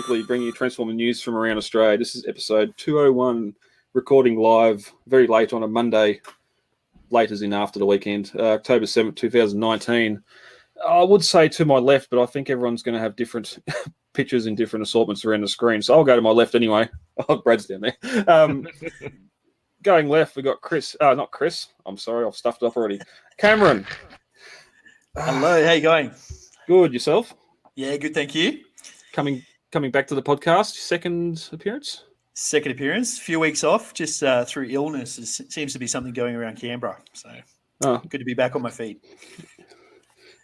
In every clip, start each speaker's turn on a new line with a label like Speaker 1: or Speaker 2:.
Speaker 1: Weekly, bringing you Transformer news from around Australia. This is episode 201, recording live very late on a Monday, late as in after the weekend, October 7th, 2019. I would say to my left, but I think everyone's going to have different pictures in different assortments around the screen, so I'll go to my left anyway. Oh, Brad's down there. Going left, we've got Chris. Not Chris. I'm sorry, I've stuffed it up already. Cameron.
Speaker 2: Hello, how you going?
Speaker 1: Good, yourself?
Speaker 2: Yeah, good, thank you.
Speaker 1: Coming back to the podcast, second appearance?
Speaker 2: Second appearance, a few weeks off, just through illness. It seems to be something going around Canberra, so good to be back on my feet.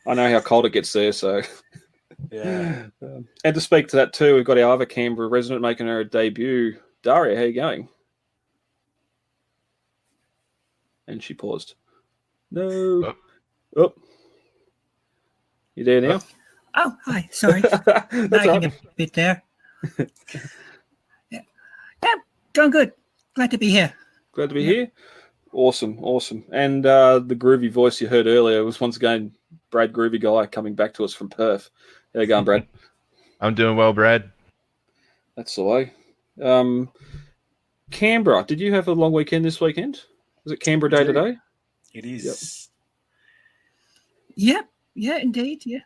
Speaker 1: I know how cold it gets there, so...
Speaker 2: Yeah.
Speaker 1: And to speak to that too, we've got our other Canberra resident making her debut. Daria, how you going? And she paused. No. Oh. You there now?
Speaker 3: Oh, hi. Sorry. Lagging
Speaker 1: right.
Speaker 3: a bit there. Yeah, doing good. Glad to be here.
Speaker 1: Glad to be here. Awesome. And the groovy voice you heard earlier was once again Brad Groovy Guy coming back to us from Perth. How you going, Brad?
Speaker 4: I'm doing well, Brad.
Speaker 1: That's the way. Canberra, did you have a long weekend this weekend? Was it Canberra Day today?
Speaker 2: It is.
Speaker 3: Yep. Yeah, indeed. Yeah.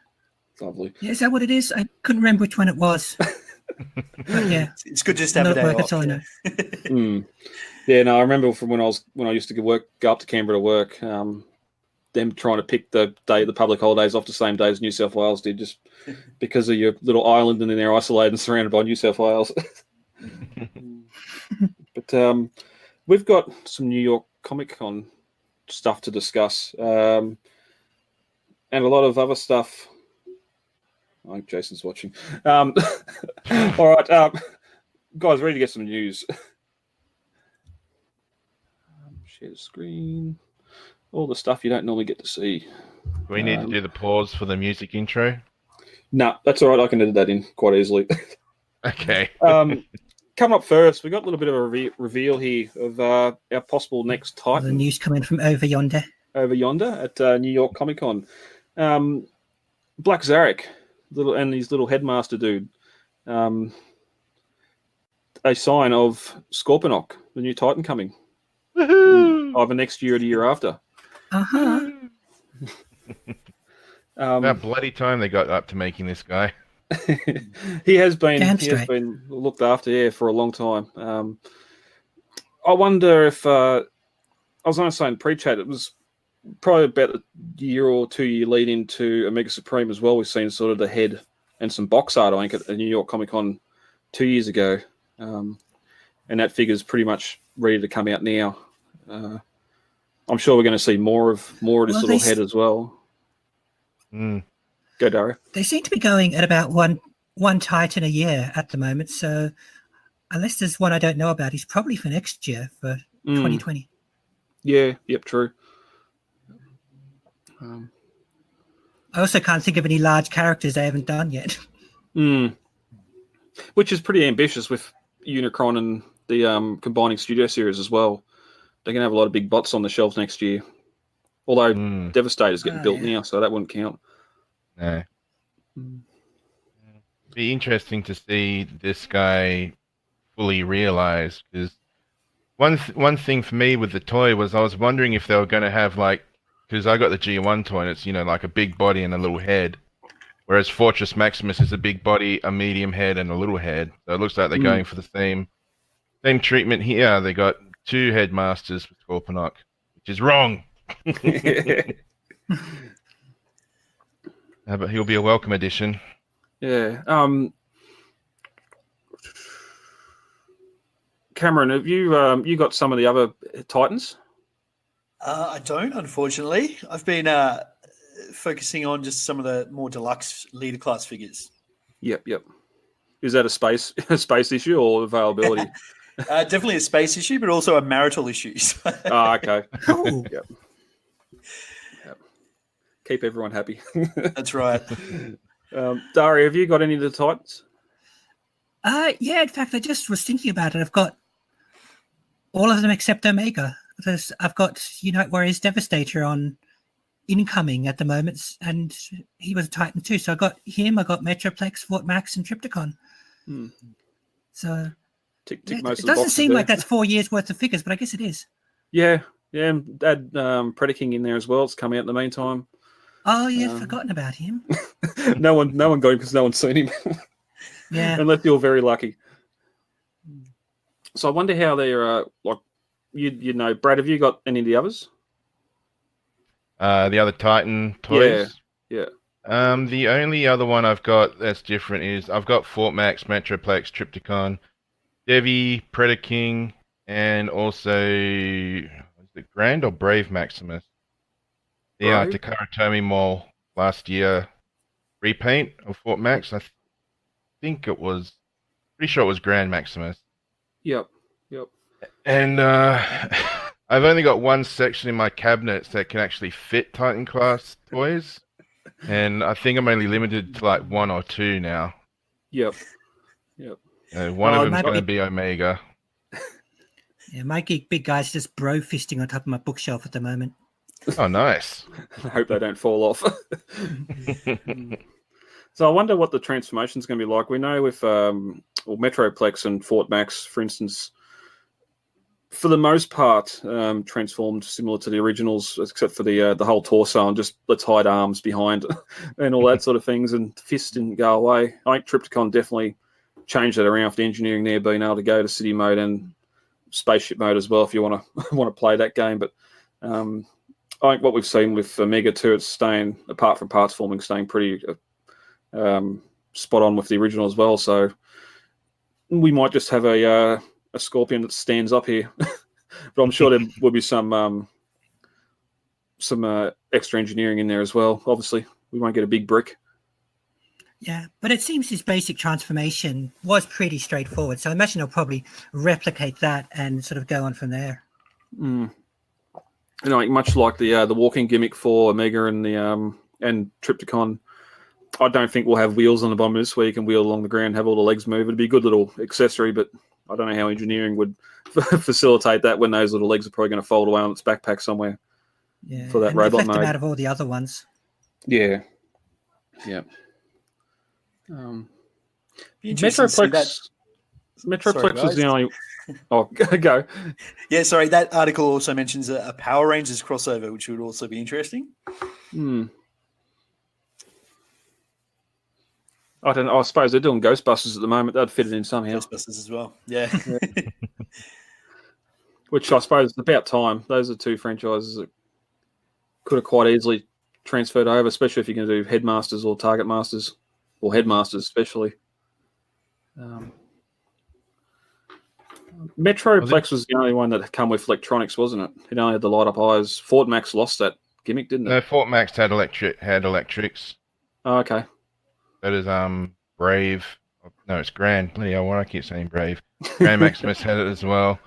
Speaker 1: Lovely.
Speaker 3: Yeah, is that what it is? I couldn't remember which one it was. But yeah.
Speaker 2: It's good just to have a day
Speaker 3: work,
Speaker 2: off.
Speaker 3: that's all I know.
Speaker 1: Yeah, no, I remember from when I used to go up to Canberra to work, them trying to pick the public holidays off the same day as New South Wales did, just because of your little island and then they're isolated and surrounded by New South Wales. But we've got some New York Comic Con stuff to discuss, and a lot of other stuff. I think Jason's watching. All right, guys, ready to get some news. Share the screen. All the stuff you don't normally get to see.
Speaker 4: We need to do the pause for the music intro.
Speaker 1: No, that's all right. I can edit that in quite easily.
Speaker 4: Okay.
Speaker 1: Coming up first, we got a little bit of a reveal here of our possible next Titan.
Speaker 3: The news coming from over yonder.
Speaker 1: Over yonder at New York Comic Con. Black Zarak, and his little headmaster dude. A sign of Scorponok, the new Titan coming.
Speaker 4: Woohoo!
Speaker 1: Either next year or the year after.
Speaker 3: Uh-huh.
Speaker 4: About bloody time they got up to making this guy.
Speaker 1: He has been looked after for a long time. I wonder if I was going to say in pre-chat, it was probably about a year or 2 year lead into Omega Supreme as well. We've seen sort of the head and some box art, I think, at the New York Comic Con 2 years ago. And that figure's pretty much ready to come out now. I'm sure we're going to see more of this little head as well. Go, Daria.
Speaker 3: They seem to be going at about one Titan a year at the moment. So unless there's one I don't know about, he's probably for next year, for 2020.
Speaker 1: Yeah, yep, true.
Speaker 3: I also can't think of any large characters they haven't done yet.
Speaker 1: Which is pretty ambitious with Unicron and the combining studio series as well. They're going to have a lot of big bots on the shelves next year. Although Devastator's getting built now, so that wouldn't count.
Speaker 4: No. Be interesting to see this guy fully realized, because one thing for me with the toy was I was wondering if they were going to have, like, because I got the G1 toy and it's, like a big body and a little head, whereas Fortress Maximus is a big body, a medium head, and a little head. So it looks like they're going for the same treatment here. They got two headmasters for Scorponok, which is wrong. But he'll be a welcome addition.
Speaker 1: Yeah. Cameron, have you got some of the other Titans?
Speaker 2: I don't, unfortunately. I've been focusing on just some of the more deluxe leader class figures.
Speaker 1: Yep. Is that a space issue or availability?
Speaker 2: Definitely a space issue, but also a marital issue.
Speaker 1: Okay. Yep. Keep everyone happy.
Speaker 2: That's right.
Speaker 1: Daria, have you got any of the Titans?
Speaker 3: Yeah, in fact, I just was thinking about it. I've got all of them except Omega. I've got Unite Warriors Devastator on incoming at the moment, and he was a Titan too. So I got him, I got Metroplex, Fort Max, and Triptychon. So
Speaker 1: tick
Speaker 3: yeah,
Speaker 1: most
Speaker 3: it
Speaker 1: of the
Speaker 3: doesn't
Speaker 1: boxes
Speaker 3: seem
Speaker 1: there.
Speaker 3: like that's 4 years worth of figures, but I guess it is.
Speaker 1: Yeah. And add Predaking in there as well. It's come out in the meantime.
Speaker 3: Oh yeah, forgotten about him.
Speaker 1: no one got him because no one's seen him.
Speaker 3: Yeah.
Speaker 1: Unless you're very lucky. So I wonder how they're like. You know, Brad, have you got any of the others?
Speaker 4: The other Titan toys.
Speaker 1: Yeah.
Speaker 4: The only other one I've got that's different is I've got Fort Max, Metroplex, Trypticon, Devi, Predaking, and also is it Grand or Brave Maximus? The Takara Tomy Mall last year repaint of Fort Max. I think it was pretty sure it was Grand Maximus.
Speaker 1: Yep.
Speaker 4: And I've only got one section in my cabinets that can actually fit Titan class toys. And I think I'm only limited to like 1 or 2 now.
Speaker 1: Yep.
Speaker 4: One of them's going to be Omega.
Speaker 3: Yeah, my big guy's just bro fisting on top of my bookshelf at the moment.
Speaker 4: Oh, nice.
Speaker 1: I hope they don't fall off. So I wonder what the transformation's going to be like. We know with Metroplex and Fort Max, for instance, for the most part, transformed similar to the originals, except for the whole torso and just the tight arms behind and all that sort of things. And fist didn't go away. I think Trypticon definitely changed that around for the engineering there, being able to go to city mode and spaceship mode as well if you want to play that game. But I think what we've seen with Omega 2, it's staying, apart from parts forming, staying pretty spot on with the original as well. So we might just have a Scorpion that stands up here, but I'm sure there will be some extra engineering in there as well. Obviously, we won't get a big brick.
Speaker 3: Yeah, but it seems his basic transformation was pretty straightforward. So I imagine he'll probably replicate that and sort of go on from there.
Speaker 1: You know, much like the walking gimmick for Omega and the and Trypticon, I don't think we'll have wheels on the bomber this week and wheel along the ground, have all the legs move. It'd be a good little accessory, but I don't know how engineering would facilitate that when those little legs are probably going to fold away on its backpack somewhere.
Speaker 3: Yeah,
Speaker 1: for that
Speaker 3: and
Speaker 1: robot
Speaker 3: left
Speaker 1: mode.
Speaker 3: them out of all the other ones.
Speaker 1: Yeah. Metroplex was the only. Oh, go.
Speaker 2: Yeah, sorry. That article also mentions a Power Rangers crossover, which would also be interesting.
Speaker 1: I don't know. I suppose they're doing Ghostbusters at the moment. They'd fit it in somehow.
Speaker 2: Ghostbusters as well. Yeah.
Speaker 1: Which I suppose is about time. Those are two franchises that could have quite easily transferred over, especially if you're going to do Headmasters or Target Masters, or Headmasters especially. Metroplex was the only one that come with electronics, wasn't it? It only had the light-up eyes. Fort Max lost that gimmick, didn't it?
Speaker 4: No, Fort Max had electrics.
Speaker 1: Oh, okay.
Speaker 4: That is Brave. No, it's Grand. Bloody hell, why do I keep saying Brave? Grand Maximus had it as well.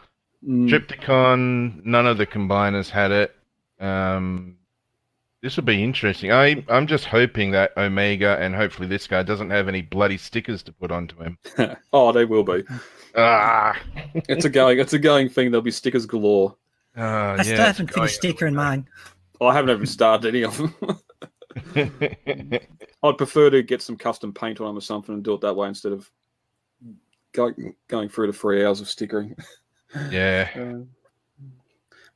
Speaker 4: Trypticon, none of the combiners had it. This will be interesting. I'm just hoping that Omega and hopefully this guy doesn't have any bloody stickers to put onto him.
Speaker 1: Oh, they will be. It's a going thing. There'll be stickers galore.
Speaker 3: I still haven't finished sticker in mine.
Speaker 1: I haven't even started any of them. I'd prefer to get some custom paint on them or something and do it that way instead of going through the 3 hours of stickering.
Speaker 4: Yeah.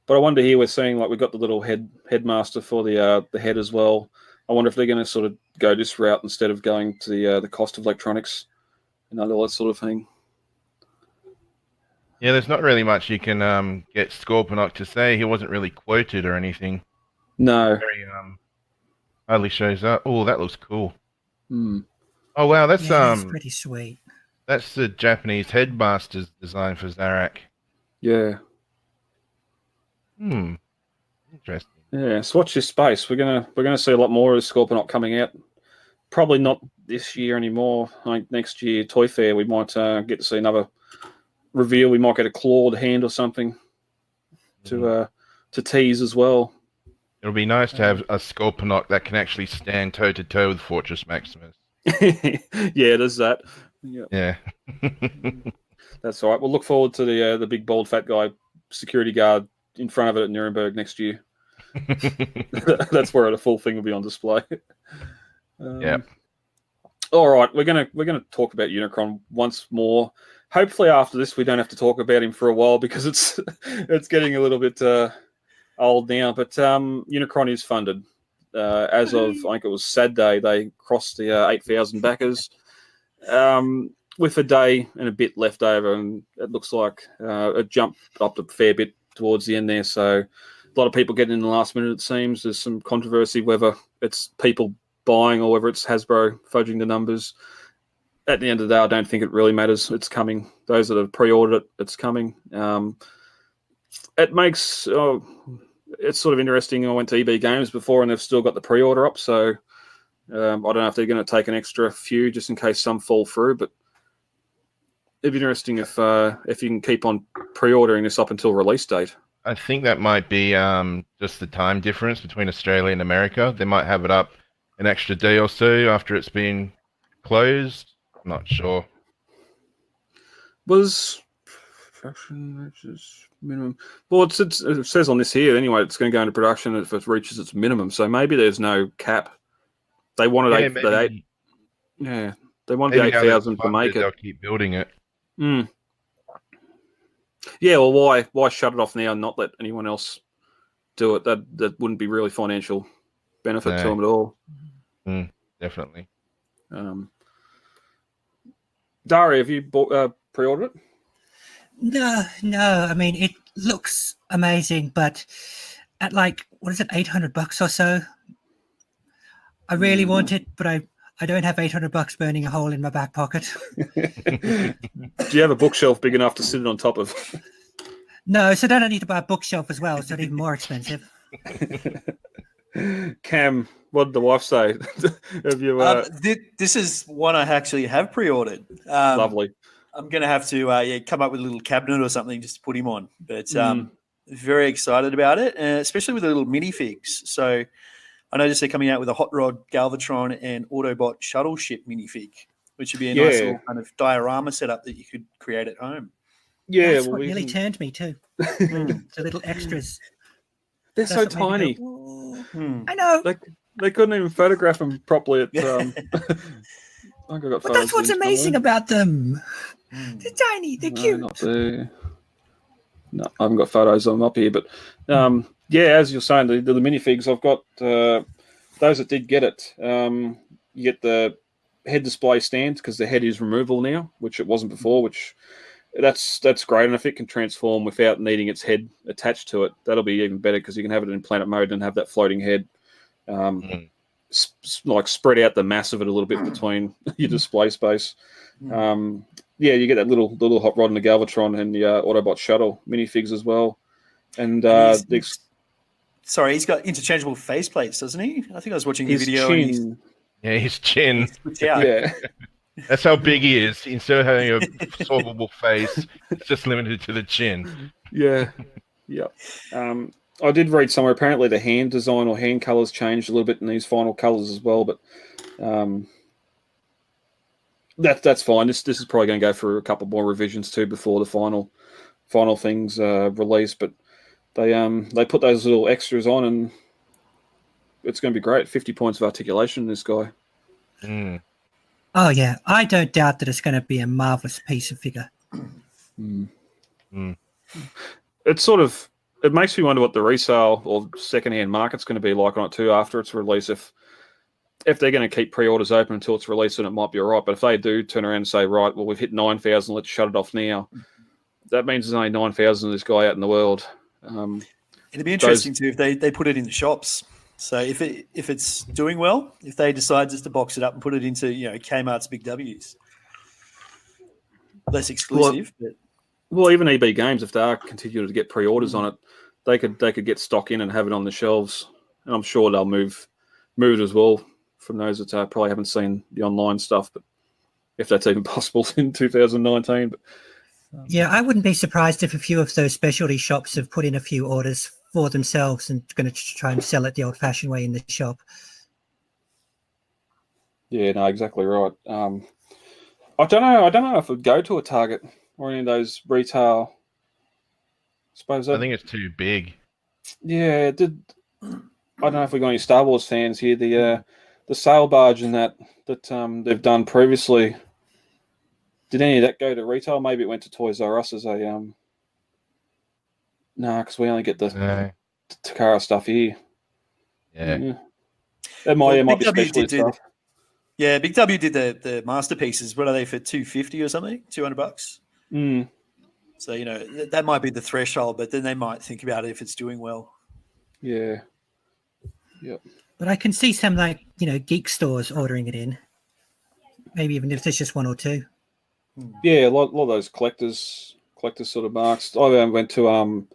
Speaker 1: But I wonder here we're seeing like we've got the little headmaster for the head as well. I wonder if they're going to sort of go this route instead of going to the cost of electronics and all that sort of thing.
Speaker 4: Yeah, there's not really much you can get Scorponok to say. He wasn't really quoted or anything.
Speaker 1: No.
Speaker 4: Very, hardly shows up. Oh, that looks cool.
Speaker 1: Oh
Speaker 4: wow, that's
Speaker 3: pretty sweet.
Speaker 4: That's the Japanese headmaster's design for Zarak.
Speaker 1: Yeah.
Speaker 4: Interesting.
Speaker 1: Yeah, so watch this space. We're gonna see a lot more of Scorponok coming out. Probably not this year anymore. I think next year, Toy Fair, we might get to see another reveal. We might get a clawed hand or something to tease as well.
Speaker 4: It'll be nice to have a Scorponok that can actually stand toe to toe with Fortress Maximus.
Speaker 1: Yeah, there's that.
Speaker 4: Yeah.
Speaker 1: That's all right. We'll look forward to the big bald fat guy security guard in front of it at Nuremberg next year. That's where the full thing will be on display.
Speaker 4: Yeah.
Speaker 1: All right, we're gonna talk about Unicron once more. Hopefully, after this, we don't have to talk about him for a while because it's it's getting a little bit old now. But Unicron is funded. As of, I think it was Saturday, they crossed the 8,000 backers with a day and a bit left over, and it looks like it jumped up a fair bit towards the end there. So a lot of people getting in the last minute, it seems. There's some controversy whether it's people buying or whether it's Hasbro fudging the numbers. At the end of the day, I don't think it really matters. It's coming. Those that have pre-ordered it, it's coming. It makes... it's sort of interesting. I went to EB Games before and they've still got the pre-order up, so I don't know if they're going to take an extra few just in case some fall through, but it'd be interesting if you can keep on pre-ordering this up until release date.
Speaker 4: I think that might be just the time difference between Australia and America. They might have it up an extra day or so after it's been closed. I'm not sure.
Speaker 1: Was production reaches minimum? Well, it says on this here anyway. It's going to go into production if it reaches its minimum. So maybe there's no cap. They wanted eight. Yeah, they wanted 8,000 to make it.
Speaker 4: They'll keep building it.
Speaker 1: Mm. Yeah, well, why shut it off now and not let anyone else do it? That wouldn't be really financial benefit to them at all.
Speaker 4: Definitely.
Speaker 1: Daria, have you pre-ordered it?
Speaker 3: No. I mean, it looks amazing, but at like, what is it, $800 or so? I really want it, but I don't have $800 burning a hole in my back pocket.
Speaker 1: Do you have a bookshelf big enough to sit it on top of?
Speaker 3: No, so then I need to buy a bookshelf as well, so it's even more expensive.
Speaker 1: Cam, what did the wife say? Have you?
Speaker 2: This is one I actually have pre-ordered.
Speaker 1: Lovely.
Speaker 2: I'm going to have to come up with a little cabinet or something just to put him on. But very excited about it, especially with the little minifigs. So I noticed they're coming out with a Hot Rod, Galvatron, and Autobot Shuttle Ship minifig, which would be a nice little kind of diorama setup that you could create at home.
Speaker 3: Yeah, that's what really turned me too. The little extras.
Speaker 1: They're so tiny.
Speaker 3: I know.
Speaker 1: They couldn't even photograph them properly. At, I got
Speaker 3: but that's what's amazing about them. They're tiny. They're cute.
Speaker 1: No, I haven't got photos of them up here. But as you're saying, the minifigs, I've got those that did get it. You get the head display stand because the head is removable now, which it wasn't before, which... That's great, and if it can transform without needing its head attached to it, that'll be even better because you can have it in planet mode and have that floating head, like spread out the mass of it a little bit between your display space. You get that little hot rod and the Galvatron and the Autobot shuttle minifigs as well. And
Speaker 2: sorry, he's got interchangeable faceplates, doesn't he? I think I was watching the video.
Speaker 4: His chin.
Speaker 1: Yeah.
Speaker 4: That's how big he is. Instead of having a solvable face, it's just limited to the chin.
Speaker 1: Yeah. I did read somewhere, apparently the hand design or hand colours changed a little bit in these final colours as well, but that's fine. This is probably going to go through a couple more revisions too before the final things release, but they put those little extras on and it's going to be great. 50 points of articulation in this guy.
Speaker 3: Oh, yeah. I don't doubt that it's going to be a marvelous piece of figure.
Speaker 1: It's it makes me wonder what the resale or secondhand market's going to be like on it too after its release. If they're going to keep pre-orders open until it's released, then it might be all right. But if they do turn around and say, right, well, we've hit 9,000, let's shut it off now, that means there's only 9,000 of this guy out in the world.
Speaker 2: It'd be interesting too if they put it in the shops. So if it's doing well, if they decide just to box it up and put it into Kmart's Big W's, less exclusive.
Speaker 1: Well, even EB Games, if they are continuing to get pre-orders on it, they could get stock in and have it on the shelves, and I'm sure they'll move it as well. From those that probably haven't seen the online stuff, but if that's even possible in 2019. But
Speaker 3: yeah, I wouldn't be surprised if a few of those specialty shops have put in a few orders for themselves and going to try and sell it the old-fashioned way in the shop.
Speaker 1: Yeah, no, exactly right. I don't know if it'd go to a Target or any of those retail. I
Speaker 4: think it's too big.
Speaker 1: Yeah, it did. I don't know if we've got any Star Wars fans here. The sail barge and that they've done previously. Did any of that go to retail? Maybe it went to Toys R Us as a no, because we only get the Takara stuff here.
Speaker 4: Yeah.
Speaker 1: It might be specialty stuff.
Speaker 2: Big W did the masterpieces. What are they for? $250 or something? $200.
Speaker 1: Mm.
Speaker 2: So that might be the threshold, but then they might think about it if it's doing well.
Speaker 1: Yeah. Yep.
Speaker 3: But I can see some geek stores ordering it in. Maybe even if there's just one or two.
Speaker 1: Yeah, a lot of those collectors sort of marks. I went to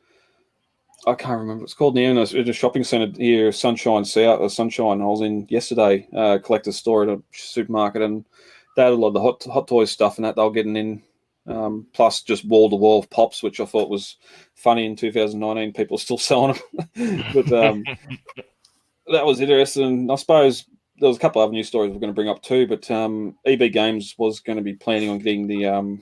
Speaker 1: I can't remember what it's called now. In a shopping centre here, Sunshine. I was in yesterday, collector's store at a supermarket, and they had a lot of the hot toys stuff and that they were getting in. Plus just wall-to-wall pops, which I thought was funny in 2019. People are still selling them. But that was interesting. I suppose there was a couple of other news stories we're going to bring up too, but EB Games was going to be planning on getting the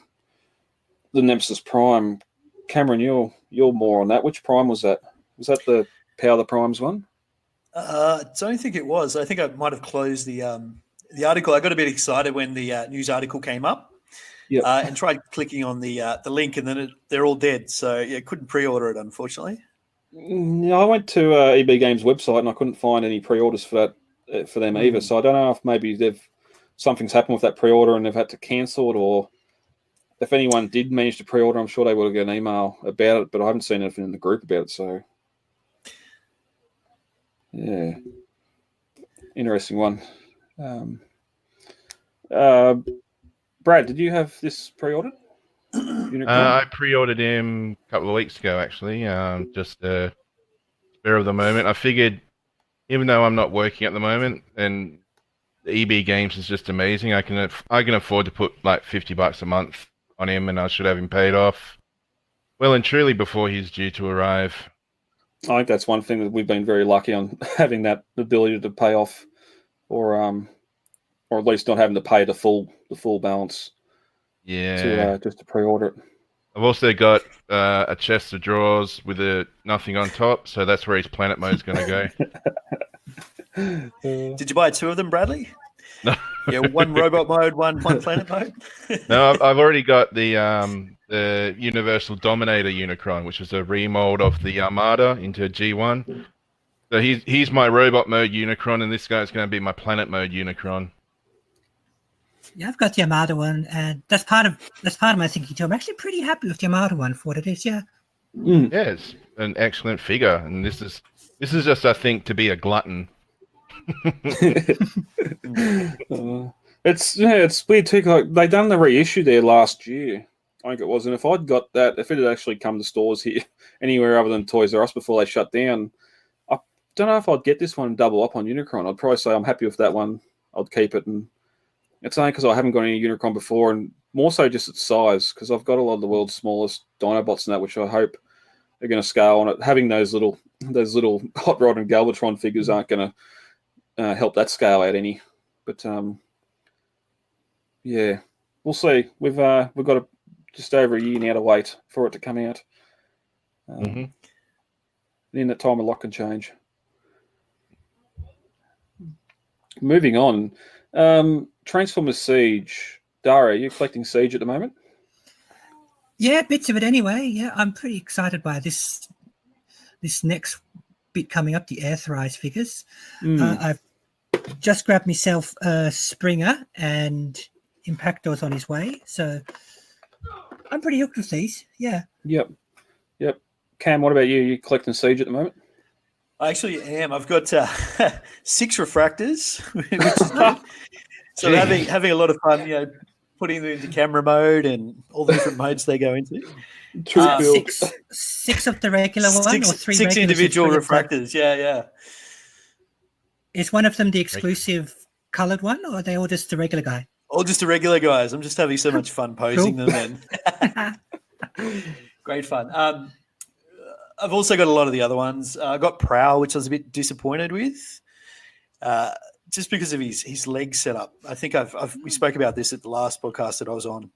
Speaker 1: Nemesis Prime. Cameron, you're more on that. Which Prime was that? Was that the Power the Primes one?
Speaker 2: I don't think it was. I think I might have closed the article. I got a bit excited when the news article came up.
Speaker 1: Yep.
Speaker 2: And tried clicking on the link, and then they're all dead. So couldn't pre-order it, unfortunately.
Speaker 1: Yeah, I went to EB Games website and I couldn't find any pre-orders for them either. So I don't know if maybe something's happened with that pre-order and they've had to cancel it, or if anyone did manage to pre-order, I'm sure they would have got an email about it. But I haven't seen anything in the group about it. So yeah, interesting one. Brad, did you have this pre-ordered?
Speaker 4: I pre-ordered him a couple of weeks ago, actually. Just a spare of the moment. I figured, even though I'm not working at the moment, and the EB Games is just amazing, I can afford to put like $50 a month on him, and I should have him paid off well and truly before he's due to arrive.
Speaker 1: I think that's one thing that we've been very lucky on, having that ability to pay off, or at least not having to pay the full balance.
Speaker 4: Yeah,
Speaker 1: just to pre-order it.
Speaker 4: I've also got a chest of drawers with nothing on top, so that's where his planet mode's going to go.
Speaker 2: Did you buy two of them, Bradley?
Speaker 4: No.
Speaker 2: Yeah, one robot mode, one planet mode.
Speaker 4: No, I've already got the Universal Dominator Unicron, which is a remold of the Armada into a G1. So he's my robot mode Unicron, and this guy's going to be my planet mode Unicron.
Speaker 3: Yeah, I've got the Armada one, and that's part of my thinking too. I'm actually pretty happy with the Armada one for what it is. Yeah.
Speaker 4: Yeah, it's an excellent figure, and this is just, I think, to be a glutton.
Speaker 1: It's weird too. Like, they done the reissue there last year, I think it was, and if I'd got that, if it had actually come to stores here anywhere other than Toys R Us before they shut down, I don't know if I'd get this one and double up on Unicron. I'd probably say I'm happy with that one. I'd keep it, and it's only because I haven't got any Unicron before, and more so just its size, because I've got a lot of the world's smallest Dinobots and that, which I hope are going to scale on it. Having those little Hot Rod and Galvatron figures aren't going to help that scale out any. But yeah, we'll see. We've got just over a year now to wait for it to come out. In that time, a lot can change. Moving on. Transformers Siege. Dara, are you collecting Siege at the moment?
Speaker 3: Yeah, bits of it anyway. Yeah, I'm pretty excited by this next bit coming up, the Airthrise figures. I've just grabbed myself a Springer, and Impactor's on his way. So I'm pretty hooked with these. Yeah. Yep.
Speaker 1: Cam, what about you? Are you collecting Siege at the moment?
Speaker 2: I actually am. I've got 6 refractors, which is good. So having a lot of fun, putting them into camera mode and all the different modes they go into.
Speaker 3: Six of the regular one, or 3
Speaker 2: six individual refractors. Yeah.
Speaker 3: Is one of them the exclusive coloured one, or are they all just the regular guy?
Speaker 2: All just the regular guys. I'm just having so much fun posing them, and great fun. I've also got a lot of the other ones. I got Prowl, which I was a bit disappointed with, just because of his leg setup. I think we spoke about this at the last podcast that I was on.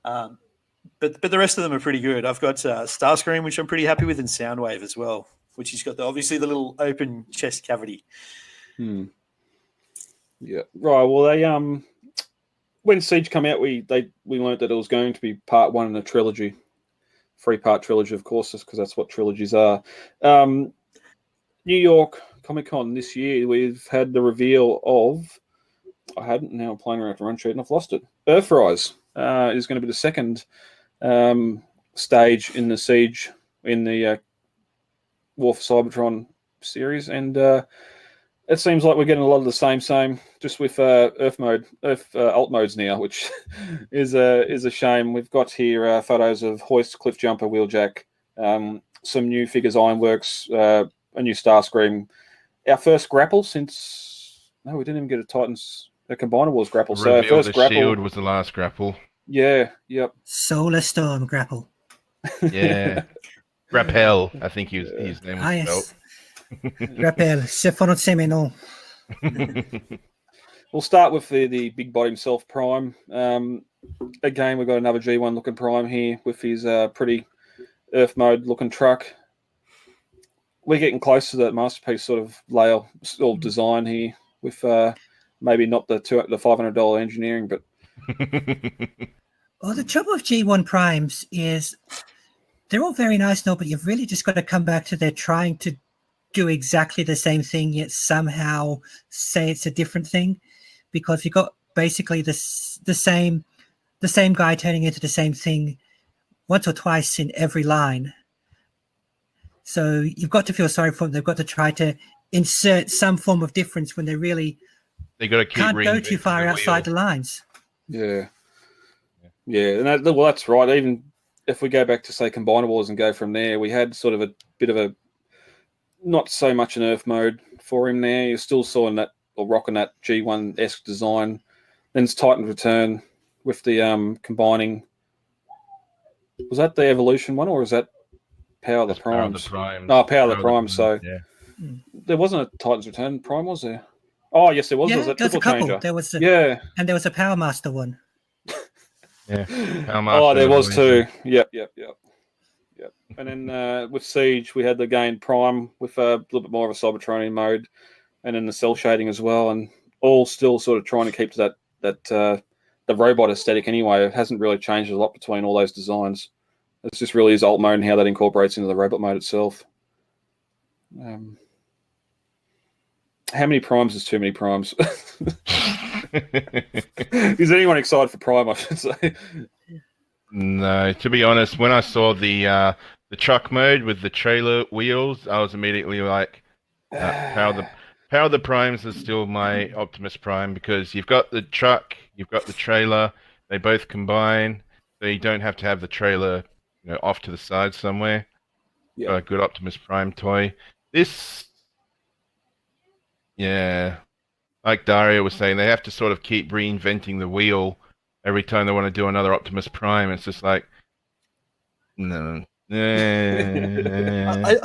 Speaker 2: But the rest of them are pretty good. I've got Starscream, which I'm pretty happy with, and Soundwave as well, which he's got obviously the little open chest cavity.
Speaker 1: Yeah. Right. Well, they when Siege came out, we learned that it was going to be part one in a trilogy, 3-part trilogy, of course, because that's what trilogies are. New York Comic Con this year, we've had the reveal of. I hadn't. Now I'm playing around with the run sheet and I've lost it. Earthrise is going to be the second stage in the Siege in the War for Cybertron series, and it seems like we're getting a lot of the same, just with Earth alt modes now, which is a shame. We've got here photos of Hoist, Cliffjumper, Wheeljack, some new figures, Ironworks, a new Starscream. Our first grapple since we didn't even get a Combiner Wars grapple. So our first grapple.
Speaker 4: Shield was the last grapple.
Speaker 1: Yeah. Yep.
Speaker 3: Solar Storm grapple.
Speaker 4: Yeah. Rappel, I think his name was
Speaker 3: yes. Rappel, c'est français non.
Speaker 1: We'll start with the big bot himself, Prime. Again, we've got another G1 looking Prime here with his pretty Earth mode looking truck. We're getting close to that masterpiece sort of layout or design here with maybe not the $500 engineering, but.
Speaker 3: Well, the trouble with G1 Primes is they're all very nice now, but you've really just got to come back to they're trying to do exactly the same thing, yet somehow say it's a different thing, because you've got basically the same guy turning into the same thing once or twice in every line. So you've got to feel sorry for them. They've got to try to insert some form of difference when they
Speaker 4: got to
Speaker 3: can't go too far outside the lines.
Speaker 1: Yeah, and that's right. Even if we go back to say Combiner Wars and go from there, we had sort of a bit of a not so much an Earth mode for him there. You're still sawing that or rocking that G1-esque design. Then it's Titan Return with the combining. Was that the Evolution one, or is that Power of the Primes?
Speaker 4: Power
Speaker 1: of the Primes. So there wasn't a Titan's Return Prime, was there? Oh, yes, there was.
Speaker 3: Yeah,
Speaker 1: There was a
Speaker 3: triple
Speaker 1: couple.
Speaker 3: Changer. There was and there was a Power Master one.
Speaker 4: Yeah. Power Master
Speaker 1: there was too. Yep. And then with Siege, we had the gain Prime with a little bit more of a Cybertronian mode, and then the cell shading as well, and all still sort of trying to keep to that the robot aesthetic anyway. It hasn't really changed a lot between all those designs. It's just really his alt mode and how that incorporates into the robot mode itself. How many Primes is too many Primes? Is anyone excited for Prime, I should say?
Speaker 4: No, to be honest, when I saw the truck mode with the trailer wheels, I was immediately like, Power of the Primes is still my Optimus Prime, because you've got the truck, you've got the trailer, they both combine, so you don't have to have the trailer, off to the side somewhere.
Speaker 1: Yeah.
Speaker 4: Got a good Optimus Prime toy. This, like Dario was saying, they have to sort of keep reinventing the wheel every time they want to do another Optimus Prime. It's just like, no.
Speaker 2: I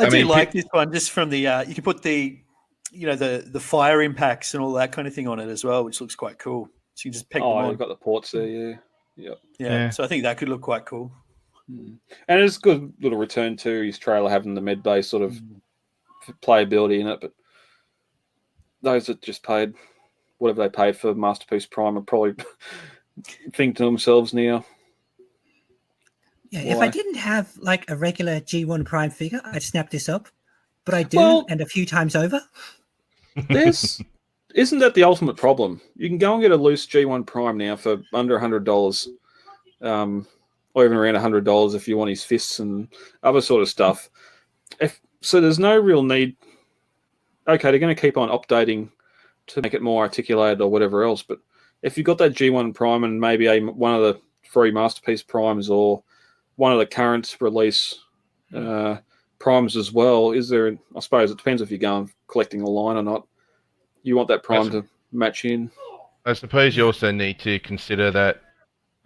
Speaker 2: do like this one just from the you can put the the fire impacts and all that kind of thing on it as well, which looks quite cool. So you just peg them on.
Speaker 1: You've got the ports there,
Speaker 2: yeah. So I think that could look quite cool.
Speaker 1: And it's a good little return to his trailer having the med bay sort of playability in it, but those that just paid whatever they paid for Masterpiece Prime are probably think to themselves now.
Speaker 3: Yeah, if I didn't have like a regular G1 Prime figure, I'd snap this up. But I do, and a few times over.
Speaker 1: Isn't that the ultimate problem? You can go and get a loose G1 Prime now for under $100, or even around $100 if you want his fists and other sort of stuff. So there's no real need. Okay, they're going to keep on updating to make it more articulated or whatever else, but if you've got that G1 Prime and maybe one of the free Masterpiece Primes or one of the current release Primes as well, I suppose it depends if you're going collecting a line or not. You want that Prime to match in.
Speaker 4: I suppose you also need to consider that,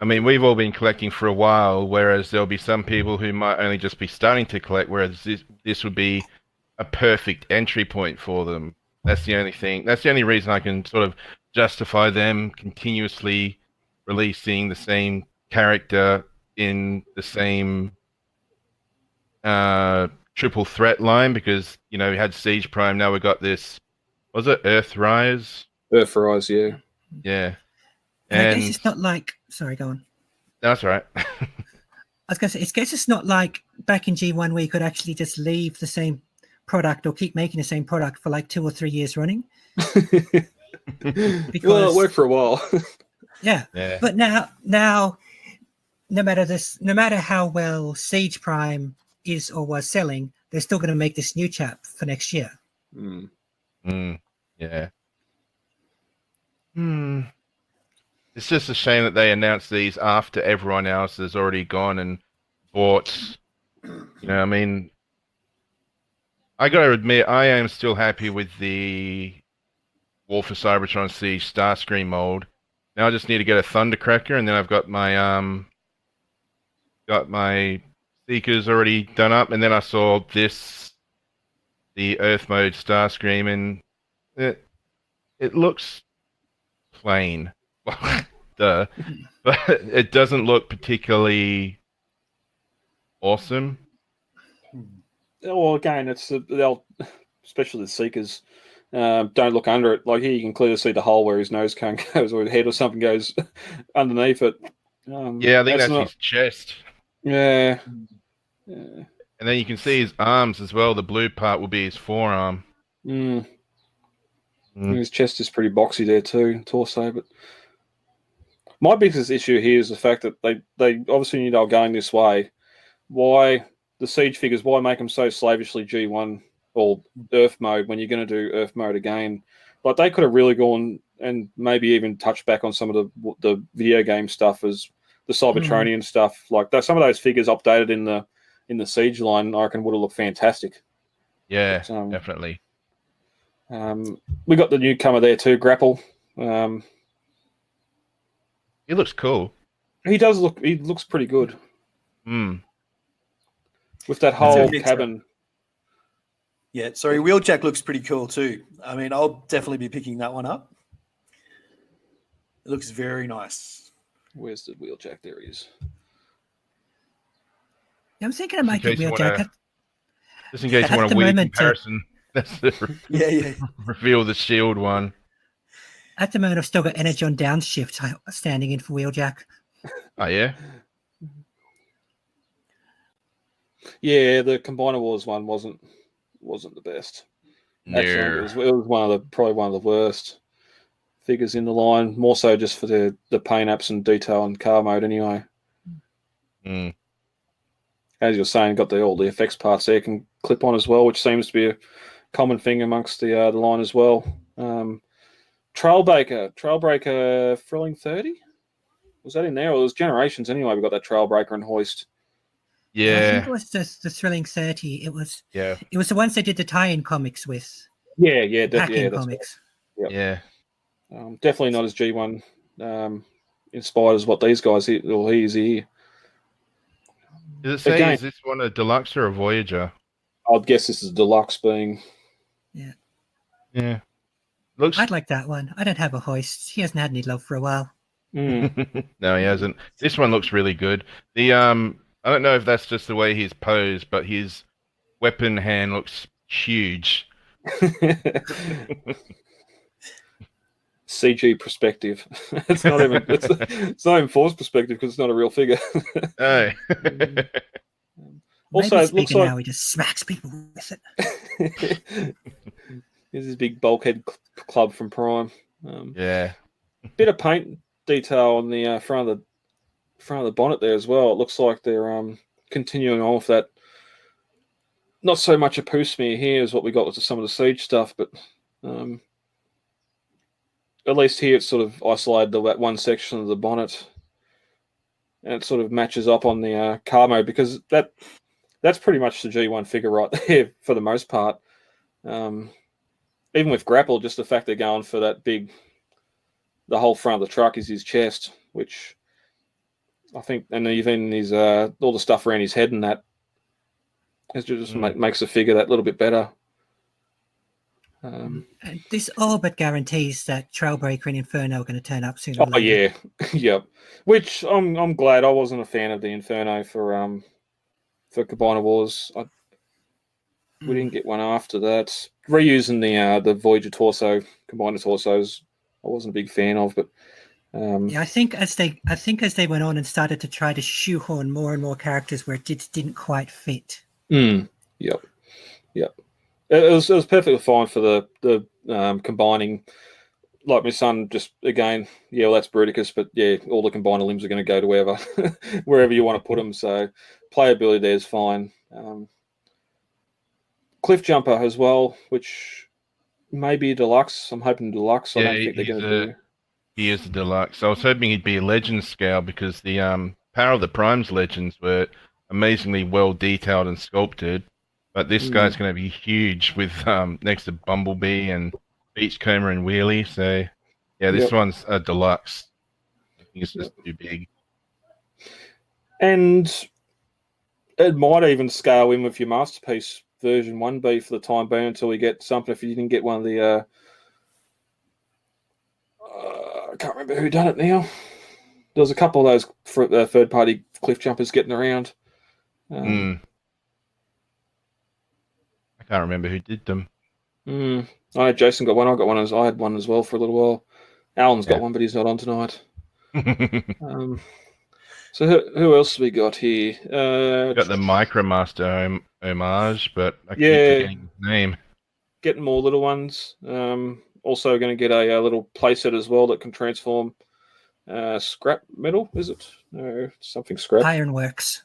Speaker 4: we've all been collecting for a while, whereas there'll be some people who might only just be starting to collect, whereas this would be a perfect entry point for them. That's the only thing. That's the only reason I can sort of justify them continuously releasing the same character in the same triple threat line, because we had Siege Prime, now we've got this, was it Earthrise?
Speaker 1: Earthrise, yeah.
Speaker 4: Yeah.
Speaker 3: And I guess it's not like... Sorry, go on.
Speaker 4: That's right.
Speaker 3: I was going to say, I guess it's not like back in G1 where you could actually just leave the same product or keep making the same product for like 2 or 3 years running.
Speaker 1: Well, it worked for a while.
Speaker 3: Yeah. But now, no matter how well Siege Prime is or was selling, they're still going to make this new chap for next year.
Speaker 4: Yeah. It's just a shame that they announced these after everyone else has already gone and bought. I mean, I got to admit, I am still happy with the War for Cybertron Siege Starscream mold. Now I just need to get a Thundercracker, and then I've got my Seekers already done up, and then I saw the Earth mode Starscream, and it looks plain. Duh. But it doesn't look particularly awesome.
Speaker 1: Well, again, they'll, especially the Seekers, don't look under it. Like here, you can clearly see the hole where his nose cone goes, or his head or something goes underneath it.
Speaker 4: Yeah, I think that's his chest.
Speaker 1: Yeah.
Speaker 4: And then you can see his arms as well. The blue part will be his forearm.
Speaker 1: His chest is pretty boxy there too, torso. But my biggest issue here is the fact that they obviously knew they were going this way. Why the Siege figures? Why make them so slavishly G1 or Earth mode when you're going to do Earth mode again? Like they could have really gone and maybe even touched back on some of the video game stuff as the Cybertronian stuff. Like some of those figures updated in the Siege line, I reckon would have looked fantastic.
Speaker 4: Yeah, but, definitely.
Speaker 1: We got the newcomer there too, Grapple.
Speaker 4: He looks cool.
Speaker 1: He does look. He looks pretty good. With that whole cabin.
Speaker 2: Yeah, sorry, Wheeljack looks pretty cool too. I mean, I'll definitely be picking that one up. It looks very nice.
Speaker 1: Where's the Wheeljack? There he is.
Speaker 3: Yeah, I'm thinking I might get Wheeljack.
Speaker 4: Just in case you want a weird comparison. That's the reveal the shield one.
Speaker 3: At the moment, I've still got Energy on downshift standing in for Wheeljack.
Speaker 4: Oh, yeah?
Speaker 1: Yeah, the Combiner Wars one wasn't the best.
Speaker 4: No.
Speaker 1: Actually, it was probably one of the worst figures in the line. More so just for the paint apps and detail and car mode anyway. As you're saying, got all the effects parts there can clip on as well, which seems to be a common thing amongst the line as well. Trailbreaker Thrilling 30? Was that in there? Or it was Generations anyway. We got that Trailbreaker and Hoist.
Speaker 4: Yeah.
Speaker 3: I think it was just the Thrilling 30. It was the ones they did the tie-in comics with.
Speaker 1: Yeah,
Speaker 3: comics.
Speaker 1: Right.
Speaker 4: Yeah.
Speaker 1: Definitely not as G1 inspired as what these guys he is here.
Speaker 4: Does it say is this one a deluxe or a Voyager?
Speaker 1: I'd guess this is deluxe being.
Speaker 4: Yeah.
Speaker 3: I'd like that one. I don't have a Hoist. He hasn't had any love for a while.
Speaker 4: No, he hasn't. This one looks really good. The I don't know if that's just the way he's posed, but his weapon hand looks huge.
Speaker 1: CG perspective. It's not even forced perspective because it's not a real figure.
Speaker 4: Oh.
Speaker 1: Also, it looks like
Speaker 3: now he just smacks people with it.
Speaker 1: Here's his big bulkhead club from Prime.
Speaker 4: Yeah.
Speaker 1: Bit of paint detail on the front of the bonnet there as well. It looks like they're continuing on with that. Not so much a poo smear here as what we got with some of the Siege stuff, but at least here it's sort of isolated that one section of the bonnet, and it sort of matches up on the car mode because that's pretty much the G1 figure right there for the most part. Even with Grapple, just the fact they're going for that big, the whole front of the truck is his chest, which I think, and even his all the stuff around his head and that, it just makes the figure that little bit better.
Speaker 3: This all but guarantees that Trailbreaker and Inferno are going to turn up sooner or later.
Speaker 1: Oh yeah, yep. Which I'm glad. I wasn't a fan of the Inferno for Combiner Wars. We didn't get one after that. Reusing the Voyager torso, Combiner torsos wasn't a big fan of. But
Speaker 3: yeah, I think as they went on and started to try to shoehorn more and more characters where it didn't quite fit.
Speaker 1: Yep. It was perfectly fine for the combining. Like my son, just again, yeah, well, that's Bruticus, but yeah, all the combiner limbs are going to go to wherever you want to put them. So playability there is fine. Cliff Jumper as well, which may be deluxe. I'm hoping deluxe. I don't think they're going to do.
Speaker 4: He is a deluxe. I was hoping he'd be a legend scale because the Power of the Primes legends were amazingly well detailed and sculpted. But this guy's going to be huge with next to Bumblebee and Beachcomber and Wheelie. So yeah, this one's a deluxe. I think it's just too big.
Speaker 1: And it might even scale in with your Masterpiece version 1B for the time being until we get something. If you didn't get one of the I can't remember who done it now. There was a couple of those third-party cliff jumpers getting around.
Speaker 4: I can't remember who did them.
Speaker 1: I know Jason got one. I got one. I had one as well for a little while. Alan's got one, but he's not on tonight. So who else have we got here?
Speaker 4: Got the Micromaster homage, but I keep forgetting his name.
Speaker 1: Getting more little ones. Also going to get a little playset as well that can transform scrap metal, is it? No, something scrap.
Speaker 3: Ironworks.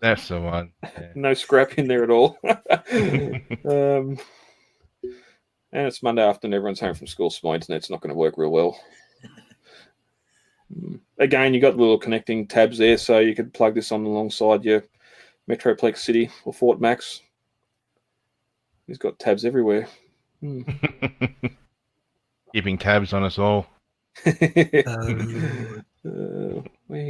Speaker 1: That's
Speaker 4: the one. Yeah.
Speaker 1: No scrap in there at all. And it's Monday afternoon. Everyone's home from school, so my internet's not going to work real well. Again, you got the little connecting tabs there, so you could plug this on alongside your Metroplex City or Fort Max. He's got tabs everywhere.
Speaker 4: Keeping tabs on us all.
Speaker 1: He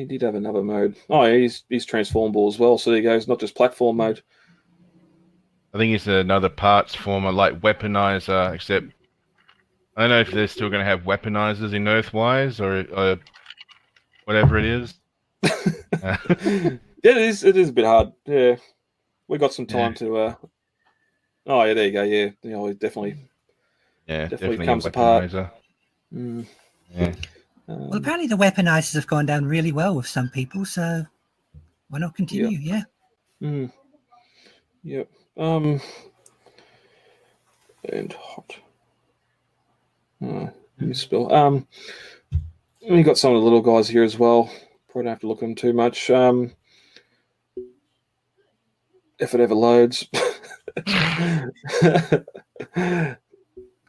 Speaker 1: did have another mode. Oh, yeah, he's transformable as well. So there you go. It's not just platform mode.
Speaker 4: I think it's another parts former, like weaponizer, except I don't know if they're still going to have weaponizers in Earthwise or whatever it is.
Speaker 1: Yeah, it is a bit hard. Yeah, we got some time to. Oh yeah, there you go. Yeah, it definitely comes apart.
Speaker 4: Yeah.
Speaker 3: Well, apparently the weaponizers have gone down really well with some people, so why not continue? Yeah.
Speaker 1: Yep. And hot. Let me spill. We got some of the little guys here as well. Probably don't have to look at them too much. If it ever loads.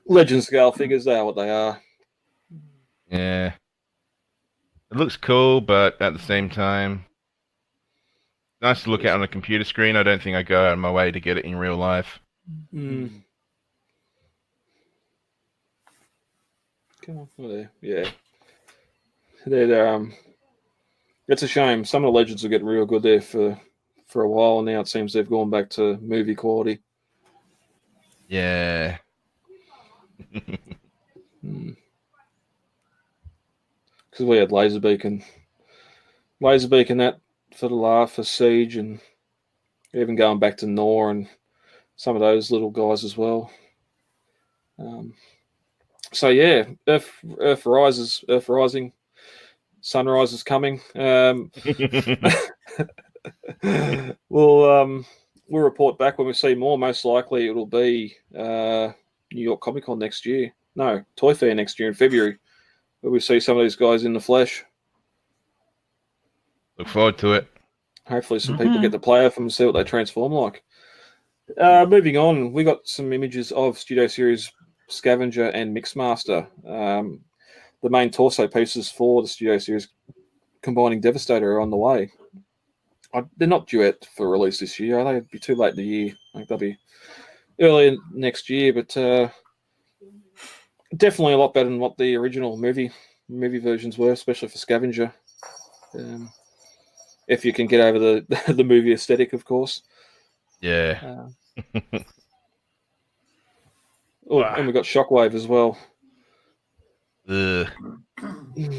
Speaker 1: Legend scale figures, they are what they are.
Speaker 4: Yeah. It looks cool, but at the same time, nice to look at on a computer screen. I don't think I go out of my way to get it in real life.
Speaker 1: Come on, there. Yeah. They're it's a shame. Some of the legends will get real good there for a while, and now it seems they've gone back to movie quality.
Speaker 4: Yeah.
Speaker 1: Because we had Laserbeak and that for the laugh for Siege, and even going back to Nor and some of those little guys as well. So yeah, Earth Rising, Sunrise is coming. We'll report back when we see more. Most likely it'll be New York Comic Con next year. No, Toy Fair next year in February, where we see some of these guys in the flesh.
Speaker 4: Look forward to it.
Speaker 1: Hopefully some people get to play with them and see what they transform like. Moving on, we got some images of Studio Series Scavenger and Mixmaster. The main torso pieces for the Studio Series combining Devastator are on the way. They're not due for release this year. They'd be too late in the year. I think they'll be early next year, but definitely a lot better than what the original movie versions were, especially for Scavenger. If you can get over the movie aesthetic, of course.
Speaker 4: Yeah.
Speaker 1: And we got Shockwave as well.
Speaker 4: Ugh.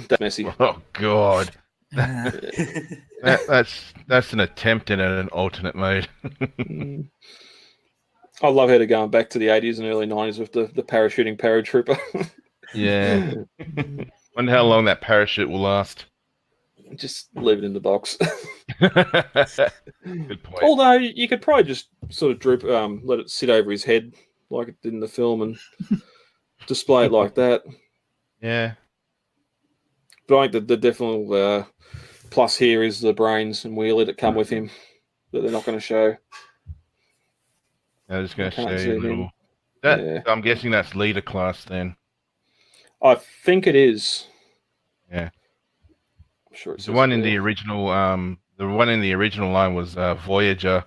Speaker 1: That's messy.
Speaker 4: Oh God. That's an attempt in an alternate mode.
Speaker 1: I love how they're going back to the 80s and early 90s with the parachuting paratrooper.
Speaker 4: Yeah. Wonder how long that parachute will last.
Speaker 1: Just leave it in the box.
Speaker 4: Good point.
Speaker 1: Although you could probably just sort of let it sit over his head like it did in the film and display it like that.
Speaker 4: Yeah.
Speaker 1: But I think that the definite plus here is the brains and wheelie that come with him that they're not going to show.
Speaker 4: I was going to show
Speaker 1: see
Speaker 4: you a
Speaker 1: him.
Speaker 4: little. That
Speaker 1: Yeah.
Speaker 4: I'm guessing that's leader class then.
Speaker 1: I think it is.
Speaker 4: Yeah.
Speaker 1: I'm sure it's
Speaker 4: The one in the original. The one in the original line was Voyager.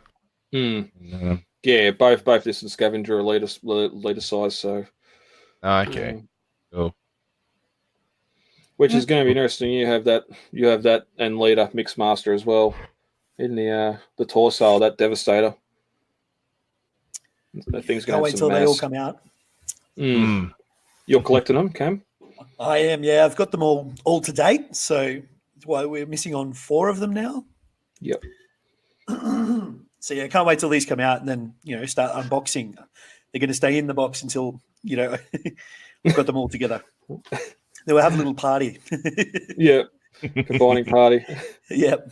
Speaker 1: Yeah, both this and Scavenger are leader size. So.
Speaker 4: Okay. Cool.
Speaker 1: Which is going to be interesting. You have that, and leader Mixmaster as well in the torso, that Devastator. That thing's going to
Speaker 2: wait till they all come out.
Speaker 1: You're collecting them, Cam?
Speaker 2: I am. Yeah, I've got them all to date. So we're missing on 4 of them now.
Speaker 1: Yep.
Speaker 2: So yeah, can't wait till these come out and then start unboxing. They're going to stay in the box until we've got them all together. Then we'll have a little party.
Speaker 1: Yeah, combining party.
Speaker 2: Yep.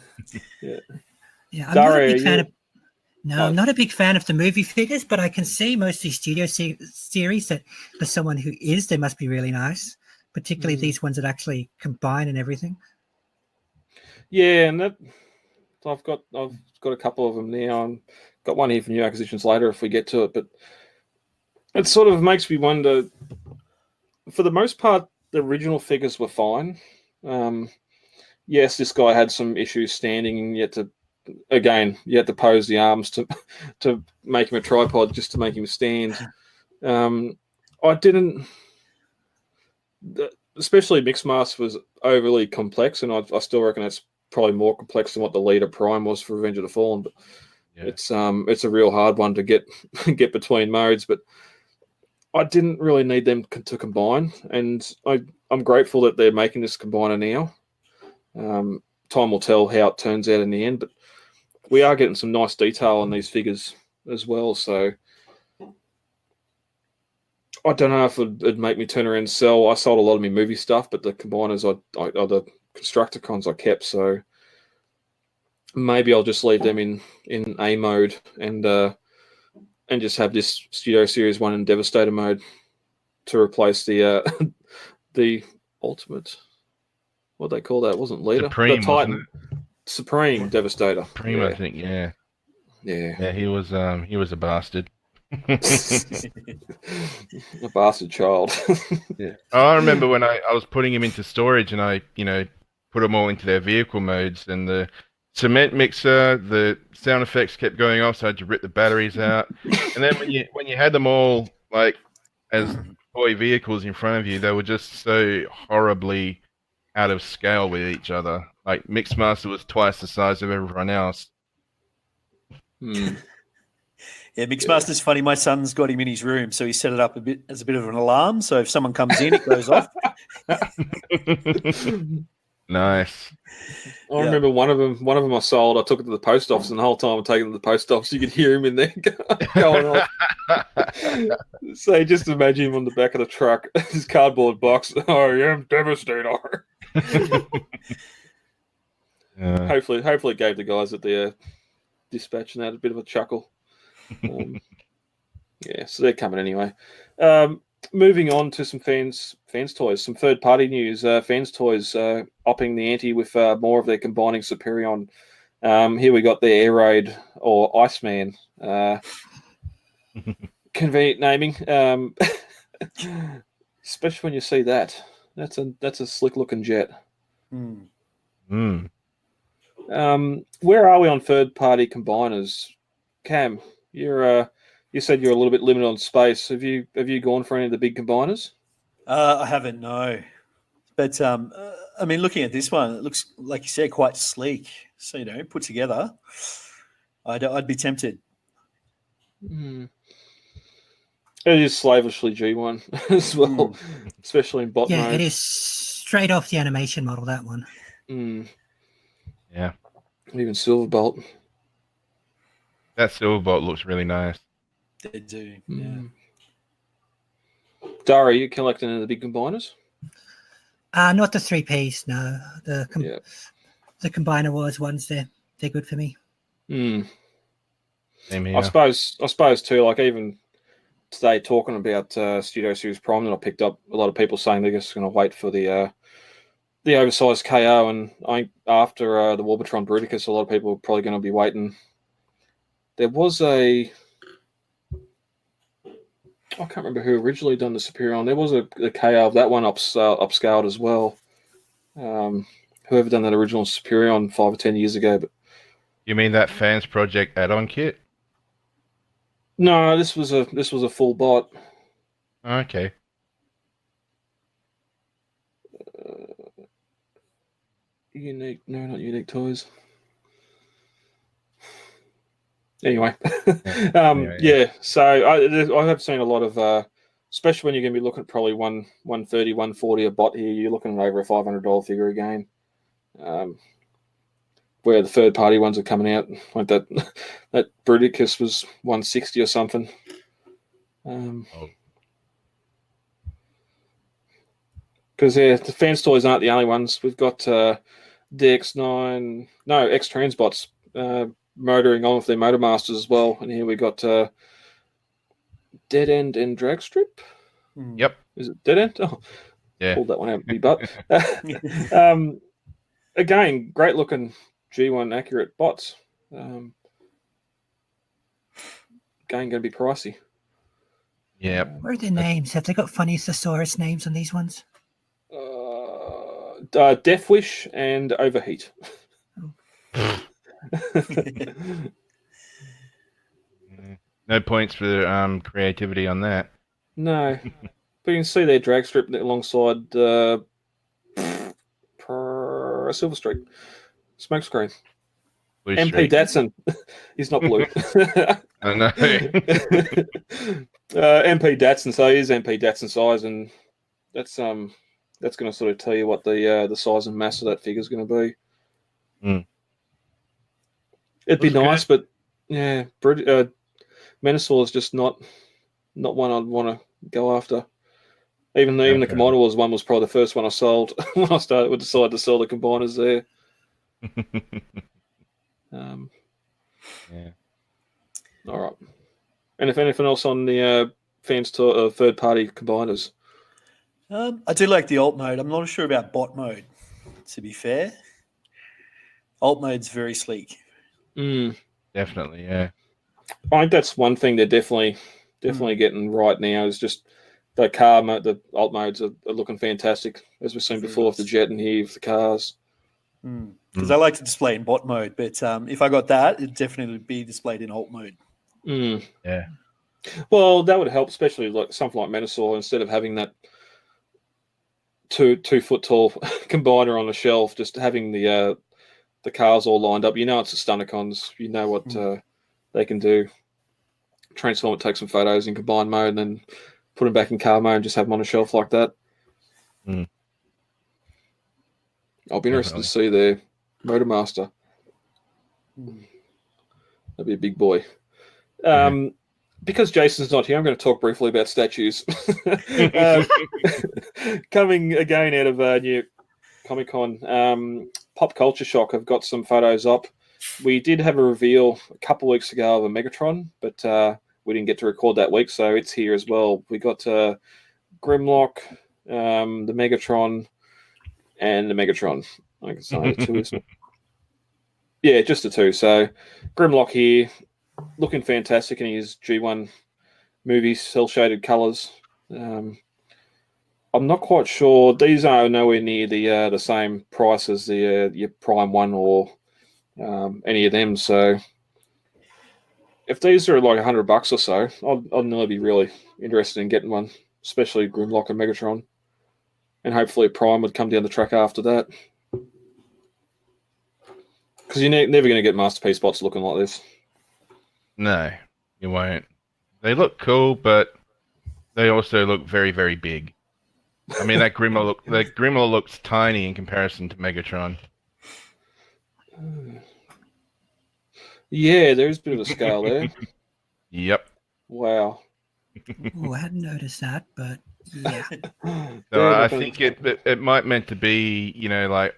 Speaker 3: Yeah, I'm not a big fan of the movie figures, but I can see most of these studio series that for someone who is, they must be really nice, particularly these ones that actually combine and everything.
Speaker 1: Yeah, and I've got a couple of them now, and got one here for new acquisitions later if we get to it. But it sort of makes me wonder. For the most part, the original figures were fine. Yes, this guy had some issues standing, and you had to pose the arms to make him a tripod just to make him stand. Especially Mixmaster was overly complex, and I still reckon that's probably more complex than what the leader Prime was for Revenge of the Fallen. But it's a real hard one to get between modes. But I didn't really need them to combine, and I'm grateful that they're making this combiner now. Time will tell how it turns out in the end, but we are getting some nice detail on these figures as well. So I don't know if it'd make me turn around and sell. I sold a lot of my movie stuff, but the combiners, the Constructicons I kept. So maybe I'll just leave them in A mode and just have this Studio Series 1 in Devastator mode to replace the ultimate. What they call that? It wasn't leader.
Speaker 4: Supreme,
Speaker 1: the Titan. Supreme Devastator.
Speaker 4: Supreme, yeah. I think, yeah. Yeah, he was a bastard.
Speaker 1: A bastard child.
Speaker 4: Yeah. I remember when I was putting him into storage and I, put them all into their vehicle modes, and the cement mixer, the sound effects kept going off, so I had to rip the batteries out. And then when you had them all like as toy vehicles in front of you, they were just so horribly out of scale with each other. Like Mixmaster was twice the size of everyone else.
Speaker 2: Yeah, Mixmaster's funny. My son's got him in his room, so he set it up as a bit of an alarm. So if someone comes in, it goes off.
Speaker 4: Nice.
Speaker 1: I remember one of them I sold. I took it to the post office, and the whole time I'm taking it to the post office, you could hear him in there going off. So just imagine him on the back of the truck, his cardboard box. Oh, I am Devastator. Hopefully it gave the guys at the dispatch and that a bit of a chuckle. So they're coming anyway. Moving on to some fans toys, some third party news. Fans toys upping the ante with more of their combining Superion. Here we got the Air Raid or Iceman. Convenient naming, especially when you see that. That's a slick looking jet. Where are we on third party combiners? Cam, you said you're a little bit limited on space. Have you gone for any of the big combiners?
Speaker 2: I haven't, no. But I mean, looking at this one, it looks like you said quite sleek. So put together, I'd be tempted.
Speaker 1: It is slavishly G1 as well, especially in bot mode.
Speaker 3: Yeah, it is straight off the animation model, that one.
Speaker 4: Yeah.
Speaker 1: Even Silverbolt.
Speaker 4: That Silverbolt looks really nice.
Speaker 2: They do, yeah.
Speaker 1: Dara, you collecting any of the big combiners?
Speaker 3: Not the 3Ps, no. The Combiner Wars ones, they're good for me.
Speaker 1: Same
Speaker 4: here.
Speaker 1: I suppose too, like even today talking about Studio Series Prime that I picked up, a lot of people saying they're just going to wait for the oversized KO, and I think after the Warbitron Bruticus, a lot of people are probably going to be waiting. There was I can't remember who originally done the Superion. There was a KO of that one upscaled as well. Whoever done that original Superion 5 or 10 years ago. But
Speaker 4: you mean that Fans Project add-on kit?
Speaker 1: No, this was a full bot.
Speaker 4: Okay.
Speaker 1: Unique? No, not Unique Toys. Anyway, yeah. So I have seen a lot of, especially when you're going to be looking at probably 130, 140 a bot here. You're looking at over a $500 figure again. Where the third party ones are coming out, like that Bruticus was 160 or something. Because the Fans Toys aren't the only ones. We've got DX9, no, X-Transbots motoring on with their Motor Masters as well. And here we got Dead End and Drag Strip.
Speaker 4: Yep.
Speaker 1: Is it Dead End? Oh,
Speaker 4: yeah.
Speaker 1: Pulled that one out of my butt. Again, great looking G1 accurate bots. Again, going to be pricey.
Speaker 4: Yeah.
Speaker 3: Where are their names? Have they got funny thesaurus names on these ones?
Speaker 1: Death Wish and Overheat.
Speaker 4: No points for creativity on that.
Speaker 1: No. But you can see their drag strip alongside Silver Streak. Smokescreen.
Speaker 4: Blue
Speaker 1: MP
Speaker 4: Streak.
Speaker 1: Datsun. He's not blue.
Speaker 4: I know.
Speaker 1: MP Datsun, so he is MP Datsun size, and that's going to sort of tell you what the size and mass of that figure is going to be. It'd be nice, but yeah, Menasor is just not one I'd want to go after. Even the Combiner Wars one was probably the first one I sold when I decided to sell the combiners there.
Speaker 4: Yeah.
Speaker 1: All right. And if anything else on the Fans to third party combiners?
Speaker 2: I do like the alt mode. I'm not sure about bot mode, to be fair. Alt mode's very sleek.
Speaker 4: Definitely, yeah.
Speaker 1: I think that's one thing they're definitely getting right now is just the car mode. The alt modes are looking fantastic, as we've seen before with the Jet and here with the cars.
Speaker 2: Because I like to display in bot mode, but if I got that, it'd definitely be displayed in alt mode.
Speaker 4: Yeah.
Speaker 1: Well, that would help, especially like something like Menasor, instead of having that 2 foot tall combiner on the shelf, just having the cars all lined up. You know it's the Stunticons. You know what they can do. Transform it, take some photos in combined mode, and then put them back in car mode and just have them on a shelf like that. I'll be interested to see their Motor Master. That'd be a big boy. Because Jason's not here, I'm going to talk briefly about statues. Coming again out of New Comic-Con, Pop Culture Shock have got some photos up. We did have a reveal a couple of weeks ago of a Megatron, but we didn't get to record that week, so it's here as well. We got Grimlock, the Megatron, and the Megatron. I can say the two, isn't it? Yeah, just the two. So Grimlock here, looking fantastic in his G1 movie cel-shaded colours. I'm not quite sure. These are nowhere near the same price as the your Prime 1 or any of them. So if these are like $100 or so, I'd nearly be really interested in getting one, especially Grimlock and Megatron. And hopefully Prime would come down the track after that. Because you're never going to get Masterpiece bots looking like this.
Speaker 4: No, you won't. They look cool, but they also look very, very big. I mean, that Grimlock looks tiny in comparison to Megatron.
Speaker 1: Yeah, there's a bit of a scale there.
Speaker 4: Yep.
Speaker 1: Wow.
Speaker 3: Oh, I hadn't noticed that, but Yeah.
Speaker 4: So I think it might meant to be, like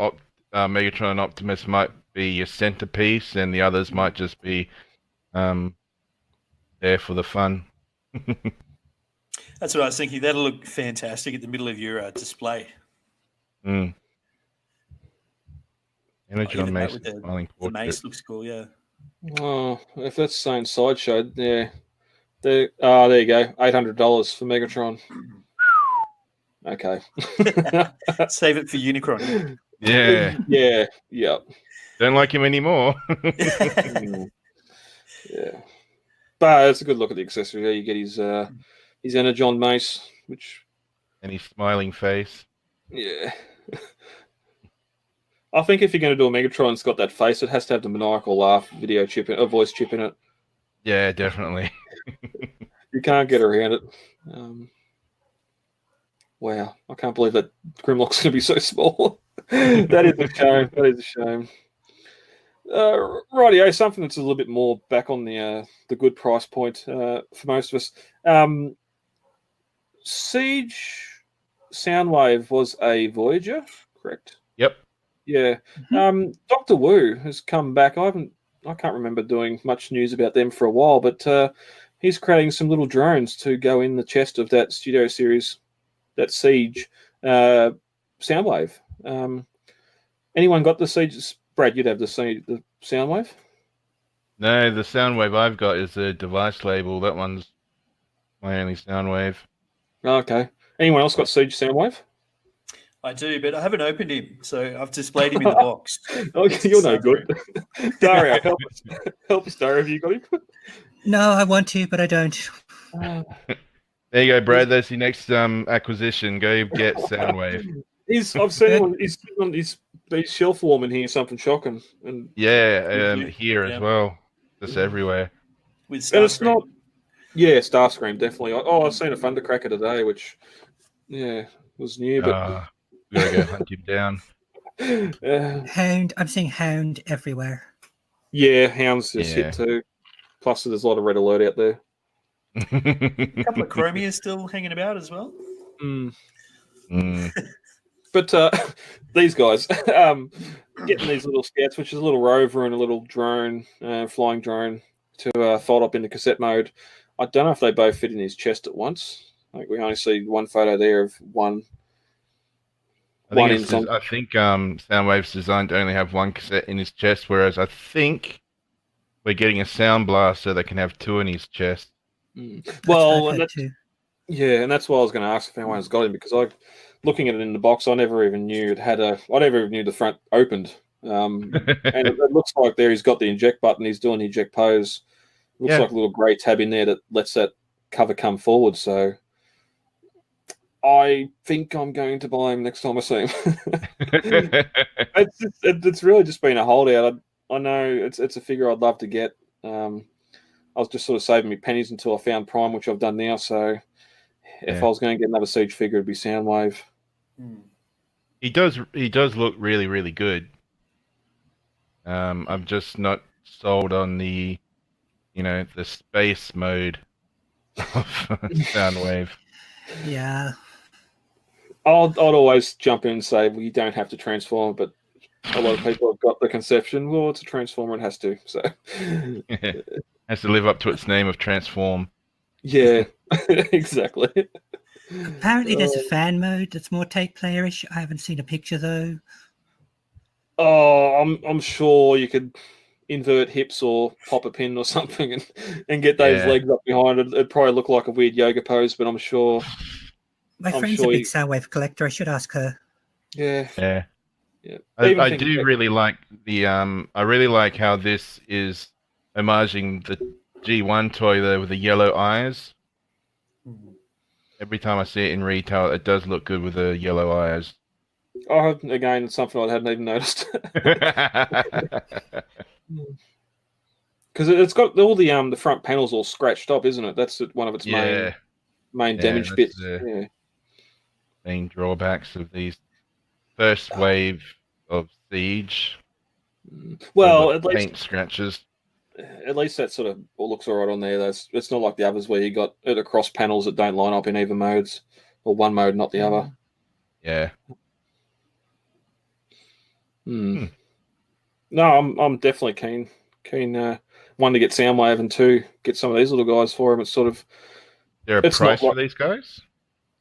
Speaker 4: Megatron and Optimus might be your centerpiece, and the others might just be there for the fun.
Speaker 2: That's what I was thinking. That'll look fantastic at the middle of your display.
Speaker 4: Mm. Energy on Mace.
Speaker 2: The Mace looks cool, yeah.
Speaker 1: Oh, if that's the same sideshow, yeah. There you go. $800 for Megatron. Okay.
Speaker 2: Save it for Unicron.
Speaker 4: Yeah.
Speaker 1: Yeah.
Speaker 4: Don't like him anymore.
Speaker 1: Yeah. But it's a good look at the accessory. There you get his Energon Mace,
Speaker 4: and his smiling face.
Speaker 1: Yeah. I think if you're going to do a Megatron, it's got that face. It has to have the maniacal laugh video chip, a voice chip in it.
Speaker 4: Yeah, definitely.
Speaker 1: You can't get around it. Wow, I can't believe that Grimlock's going to be so small. That is a shame. That is a shame. Rightio, something that's a little bit more back on the good price point for most of us. Siege Soundwave was a Voyager, correct?
Speaker 4: Yep.
Speaker 1: Yeah. Mm-hmm. Dr. Wu has come back. I can't remember doing much news about them for a while, but he's creating some little drones to go in the chest of that Studio Series, that Siege Soundwave. Anyone got the Siege? Brad, you'd have the Soundwave?
Speaker 4: No, the Soundwave I've got is the device label. That one's my only Soundwave.
Speaker 1: Okay. Anyone else got Siege Soundwave?
Speaker 2: I do, but I haven't opened him, so I've displayed him in the box.
Speaker 1: Okay, you're no good. Dario, help us, Dario. Have you got him?
Speaker 3: No, I want to, but I don't.
Speaker 4: There you go, Brad. That's your next acquisition. Go get Soundwave.
Speaker 1: I've seen him. He's on his shelf warm in here. Something shocking. And
Speaker 4: here as well. Just everywhere.
Speaker 2: With Starscream. And it's not.
Speaker 1: Yeah, Starscream definitely. I've seen a Thundercracker today, which was new, but
Speaker 4: we gotta go hunt him down.
Speaker 3: Hound. I'm seeing Hound everywhere.
Speaker 1: Yeah, Hound's just hit too. Plus, there's a lot of red alert out there.
Speaker 2: A couple of Chromias still hanging about as well.
Speaker 1: But these guys getting these little scouts, which is a little rover and a little drone, flying drone, to fold up into cassette mode. I don't know if they both fit in his chest at once. Like we only see one photo there of one.
Speaker 4: I think Soundwave's designed to only have one cassette in his chest, whereas I think we're getting a Sound Blaster that can have two in his chest.
Speaker 1: Well, and that's why I was going to ask if anyone's got him, because looking at it in the box, I never even knew it had I never even knew the front opened. And it looks like there he's got the eject button. He's doing the eject pose. Looks like a little grey tab in there that lets that cover come forward. So I think I'm going to buy him next time I see him. It's really just been a holdout. I know it's a figure I'd love to get. I was just sort of saving me pennies until I found Prime, which I've done now. So if I was going to get another Siege figure, it'd be Soundwave.
Speaker 4: He does look really, really good. I'm just not sold on the space mode of Soundwave.
Speaker 3: Yeah.
Speaker 1: I'd always jump in and say, well, you don't have to transform, but a lot of people have got the conception, well, it's a transformer, it has to. So
Speaker 4: has to live up to its name of transform.
Speaker 1: Yeah, exactly.
Speaker 3: Apparently there's a fan mode that's more tape playerish. I haven't seen a picture though.
Speaker 1: Oh, I'm sure you could invert hips or pop a pin or something and get those legs up behind it. It'd probably look like a weird yoga pose, but I'm sure.
Speaker 3: My friend's a big Soundwave collector. I should ask her.
Speaker 1: Yeah.
Speaker 4: I do really like I really like how this is homaging the G1 toy there with the yellow eyes. Every time I see it in retail, it does look good with the yellow eyes.
Speaker 1: Oh, again, it's something I hadn't even noticed. Because it's got all the front panels all scratched up, isn't it? That's one of its main damage bits.
Speaker 4: Main drawbacks of these first wave of Siege.
Speaker 1: Well, at least
Speaker 4: paint scratches.
Speaker 1: At least that sort of looks all right on there. It's not like the others where you got it across panels that don't line up in even modes. or one mode, not the other.
Speaker 4: Yeah.
Speaker 1: No, I'm definitely keen. One, to get Soundwave, and two, get some of these little guys for him. It's sort of.
Speaker 4: There a price for these guys?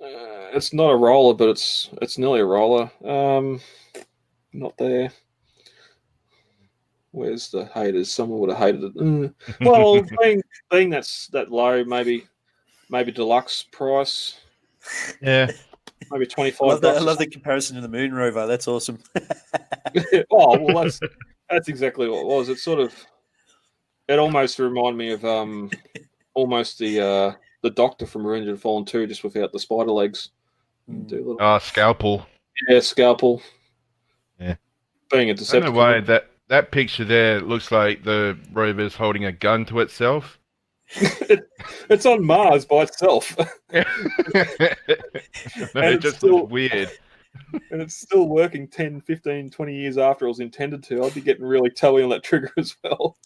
Speaker 1: It's not a roller, but it's nearly a roller. Not there. Where's the haters? Someone would have hated it. Well, being that's that low, maybe deluxe price.
Speaker 4: Yeah.
Speaker 1: Maybe $25.
Speaker 2: I love the comparison to the Moon Rover. That's awesome.
Speaker 1: Oh, well, that's exactly what it was. It almost reminded me of almost the Doctor from Revenge of the Fallen 2, just without the spider legs.
Speaker 4: Scalpel.
Speaker 1: Yeah, Scalpel.
Speaker 4: Yeah.
Speaker 1: Being a
Speaker 4: I
Speaker 1: Decepticon.
Speaker 4: don't know why that picture there looks like the rover's holding a gun to itself.
Speaker 1: It's on Mars by itself.
Speaker 4: It just looks weird.
Speaker 1: And it's still working 10, 15, 20 years after it was intended to. I'd be getting really toey on that trigger as well.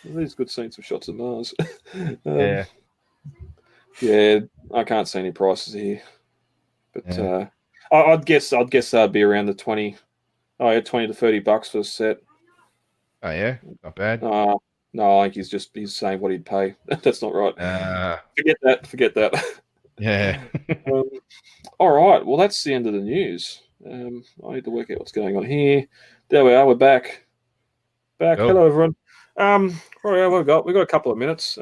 Speaker 1: These good scenes of shots of Mars. Yeah, I can't see any prices here. But I'd guess that'd be around the 20 to $30 for a set.
Speaker 4: Oh yeah, not bad.
Speaker 1: No, I think he's saying what he'd pay. That's not right. Forget that.
Speaker 4: Yeah.
Speaker 1: All right. Well, that's the end of the news. I need to work out what's going on here. There we are. We're back. Cool. Hello, everyone. We've got a couple of minutes.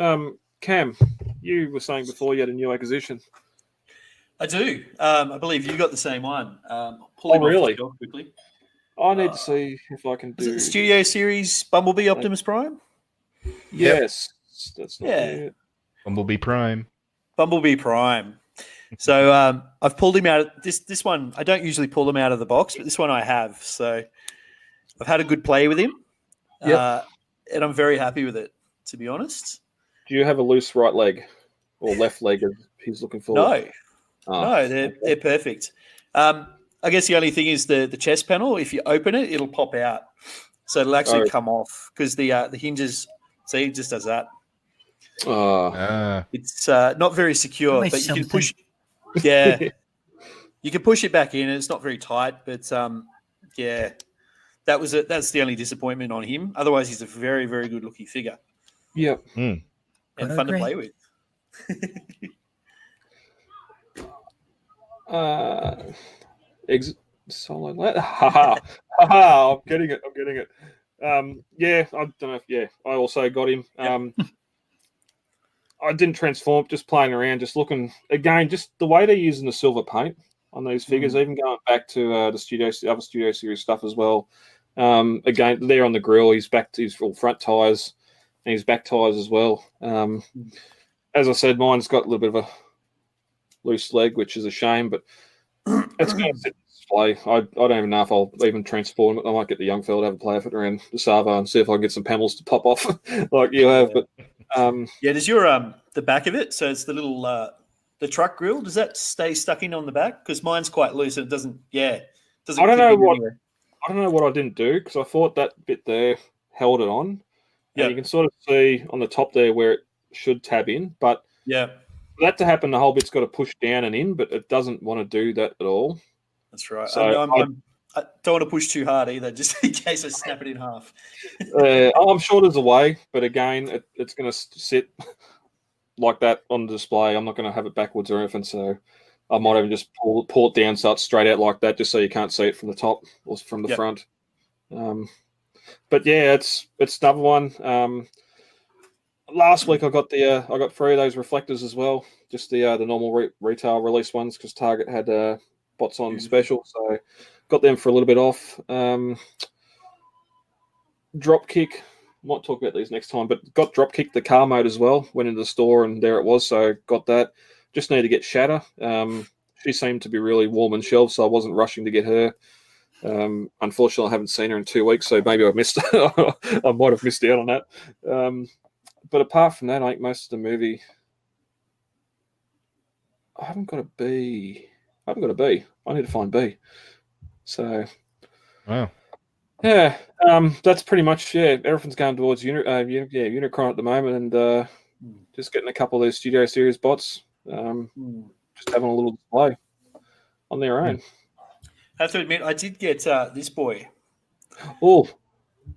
Speaker 1: Cam, you were saying before you had a new acquisition.
Speaker 2: I do. I believe you got the same one. Pull him
Speaker 1: really?
Speaker 2: off the shelf quickly.
Speaker 1: I need to see if I can do.
Speaker 2: Is it the Studio Series Bumblebee Optimus Prime?
Speaker 1: Yes, that's not it.
Speaker 4: Bumblebee Prime.
Speaker 2: Bumblebee Prime. So I've pulled him out. This one, I don't usually pull him out of the box, but this one I have. So I've had a good play with him.
Speaker 1: Yep.
Speaker 2: And I'm very happy with it, to be honest.
Speaker 1: Do you have a loose right leg or left leg as he's looking for?
Speaker 2: No, they're perfect. I guess the only thing is the chest panel. If you open it, it'll pop out. So it'll actually come off because the hinges, see, it just does that. It's not very secure, but you can push. Yeah, you can push it back in, and it's not very tight. But that was it. That's the only disappointment on him. Otherwise, he's a very, very good looking figure.
Speaker 1: Yep,
Speaker 2: and fun to play with.
Speaker 1: Solo. Haha. I'm getting it. I don't know if I also got him. I didn't transform, just playing around, just looking again, just the way they're using the silver paint on these figures, even going back to the other Studio Series stuff as well. Again, there on the grill, he's back to his full front tires and his back tires as well. As I said, mine's got a little bit of a loose leg, which is a shame, but it's going to sit display. I don't even know if I'll even transform it. I might get the young fella to have a play with it around the Savo and see if I can get some panels to pop off like you have. But
Speaker 2: does your the back of it? So it's the little the truck grill. Does that stay stuck in on the back? Because mine's quite loose and it doesn't. Yeah, doesn't.
Speaker 1: I don't know what I didn't do because I thought that bit there held it on. Yeah, you can sort of see on the top there where it should tab in, but for that to happen, the whole bit's got to push down and in, but it doesn't want to do that at all.
Speaker 2: That's right. So I don't want to push too hard either, just in case I snap it in half.
Speaker 1: I'm sure there's a way, but again, it's going to sit like that on the display. I'm not going to have it backwards or anything, so I might even just pull it down so it's straight out like that, just so you can't see it from the top or from the front. But yeah, it's another one. Last week I got I got 3 of those reflectors as well, just the normal retail release ones because Target had bots on special, so got them for a little bit off. Dropkick, might talk about these next time, but got Dropkick the car mode as well. Went into the store and there it was, so got that. Just need to get Shatter. She seemed to be really warm and shelved, so I wasn't rushing to get her. Unfortunately, I haven't seen her in 2 weeks, so maybe I missed. I might have missed out on that. But apart from that, I think most of the movie, I haven't got a B. I need to find B. So,
Speaker 4: wow.
Speaker 1: Yeah, that's pretty much everything's going towards Unicron at the moment, and just getting a couple of those Studio Series bots, just having a little display on their own.
Speaker 2: I have to admit, I did get this boy.
Speaker 1: Oh,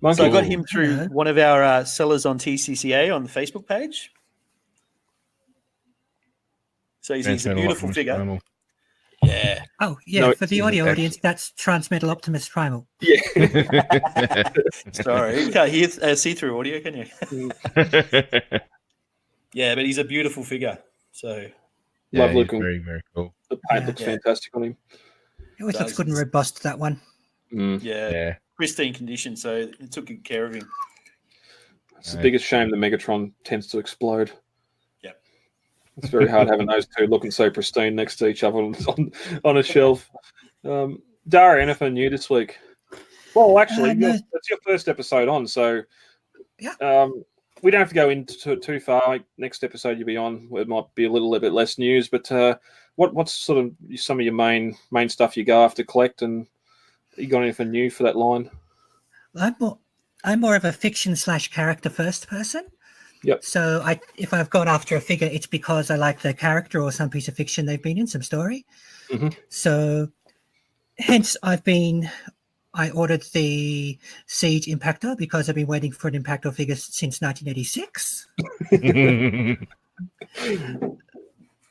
Speaker 1: monkey!
Speaker 2: So I got him through one of our sellers on TCCA on the Facebook page. So he's a beautiful figure.
Speaker 4: Primal.
Speaker 2: Yeah.
Speaker 3: Oh, yeah. For the audio audience, that's Transmetal Optimus Primal.
Speaker 1: Yeah.
Speaker 2: Sorry, you can't hear see-through audio, can you? Yeah, but he's a beautiful figure. So
Speaker 1: love looking.
Speaker 4: Very, very cool.
Speaker 1: The paint looks fantastic on him.
Speaker 3: It always looks good and robust, that one.
Speaker 2: Yeah. Pristine condition, so it took good care of him.
Speaker 1: It's the biggest shame the Megatron tends to explode.
Speaker 2: Yep.
Speaker 1: It's very hard having those two looking so pristine next to each other on a shelf. Dara, anything new this week? Well, actually, that's your first episode on, so we don't have to go into it too far. Next episode you'll be on, it might be a little bit less news, but what's sort of some of your main stuff you go after collect, and you got anything new for that line?
Speaker 3: I'm more of a fiction / character first person.
Speaker 1: Yep.
Speaker 3: So if I've gone after a figure, it's because I like the character or some piece of fiction they've been in, some story.
Speaker 1: Mm-hmm.
Speaker 3: So hence I ordered the Siege Impactor because I've been waiting for an Impactor figure since 1986.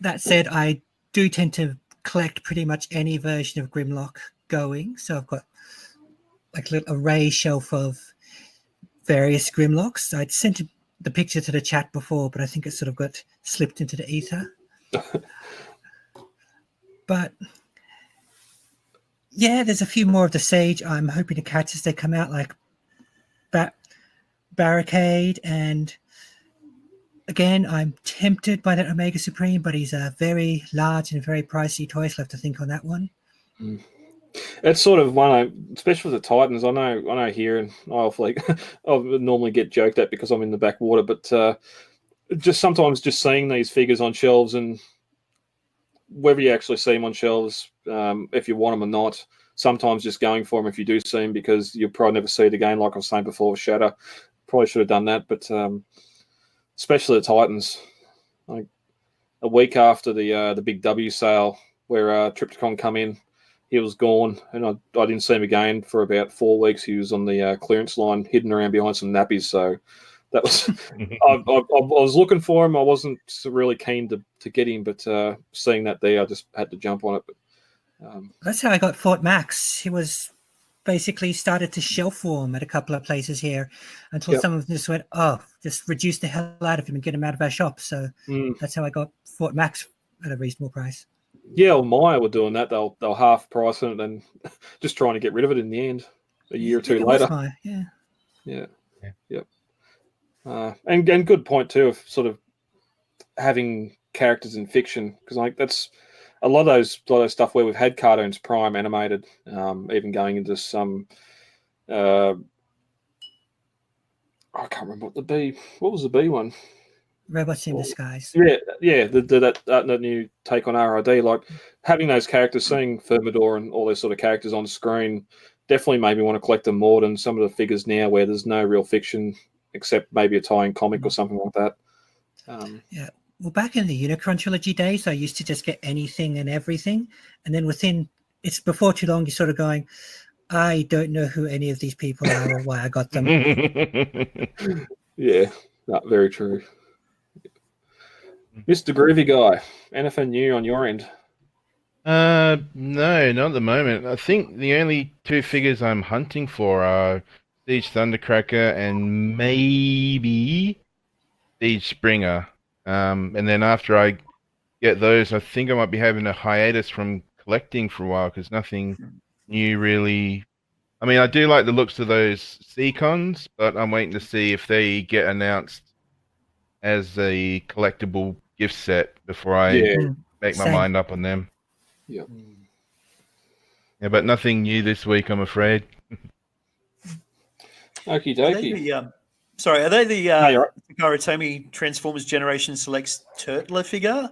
Speaker 3: That said, I do tend to collect pretty much any version of Grimlock going. So I've got like a little array shelf of various Grimlocks. I'd sent the picture to the chat before, but I think it sort of got slipped into the ether. But yeah, there's a few more of the Sage I'm hoping to catch as they come out, like Barricade. And again, I'm tempted by that Omega Supreme, but he's a very large and very pricey toy, so I'll have to think on that one.
Speaker 1: It's sort of one, especially with the Titans. I know here in Isle Fleet, I normally get joked at because I'm in the backwater, but just sometimes just seeing these figures on shelves, and whether you actually see them on shelves, if you want them or not, sometimes just going for them if you do see them, because you'll probably never see it again. Like I was saying before, Shatter, probably should have done that, but especially the Titans, like a week after the big W sale where Triptychon come in, he was gone, and I didn't see him again for about 4 weeks. He was on the clearance line, hidden around behind some nappies. So that was I was looking for him. I wasn't really keen to get him, but seeing that there, I just had to jump on it. But
Speaker 3: that's how I got Fort Max. He was basically started to shelf form at a couple of places here until some of them just went, just reduce the hell out of him and get him out of our shop. So that's how I got Fort Max at a reasonable price.
Speaker 1: Yeah, well, Maya were doing that. They'll half price it and just trying to get rid of it in the end. A year or two later.
Speaker 3: Maya,
Speaker 1: yeah. And good point too of sort of having characters in fiction, because like that's a lot of those stuff where we've had cartoons prime animated, even going into some. I can't remember what was the B one.
Speaker 3: Robots in Disguise.
Speaker 1: Yeah, that new take on RID, like having those characters, seeing Thermidor and all those sort of characters on screen, definitely made me want to collect them more than some of the figures now where there's no real fiction except maybe a tie-in comic or something like that.
Speaker 3: Well, back in the Unicron trilogy days, I used to just get anything and everything, and then it's before too long, you're sort of going, I don't know who any of these people are or why I got them.
Speaker 1: Yeah, very true. Mr. Groovy Guy, anything new on your end?
Speaker 4: No, not at the moment. I think the only two figures I'm hunting for are Siege Thundercracker and maybe Siege Springer. And then after I get those, I think I might be having a hiatus from collecting for a while because nothing new really. I mean, I do like the looks of those Seacons, but I'm waiting to see if they get announced as a collectible gift set before I make my mind up on them.
Speaker 1: Yeah.
Speaker 4: Yeah, but nothing new this week, I'm afraid.
Speaker 1: Okie dokie.
Speaker 2: Are they the Karatomi Transformers Generation Selects Turtler figure?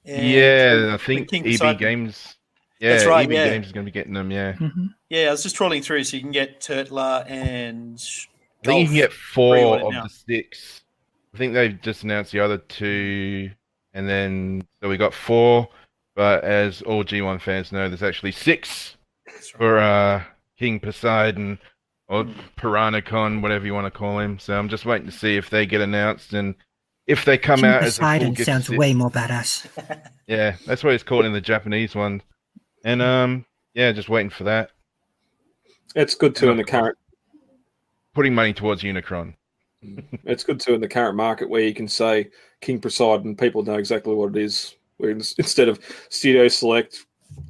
Speaker 4: And I think EB Games. Yeah,
Speaker 2: that's right,
Speaker 4: EB Games is going to be getting them, yeah.
Speaker 3: Mm-hmm.
Speaker 2: Yeah, I was just trawling through, so you can get Turtler and
Speaker 4: I think you can get 4 of the 6 I think they've just announced the other 2, and then so we got 4. But as all G1 fans know, there's actually 6 for King Poseidon or Piranacon, whatever you want to call him. So I'm just waiting to see if they get announced and if they come
Speaker 3: King
Speaker 4: out
Speaker 3: Poseidon
Speaker 4: as a full
Speaker 3: sounds way more badass.
Speaker 4: Yeah, that's what it's called in the Japanese one. And yeah, just waiting for that.
Speaker 1: It's good too in the current.
Speaker 4: Putting money towards Unicron.
Speaker 1: It's good too in the current market where you can say King Poseidon, people know exactly what it is. Where instead of Studio Select,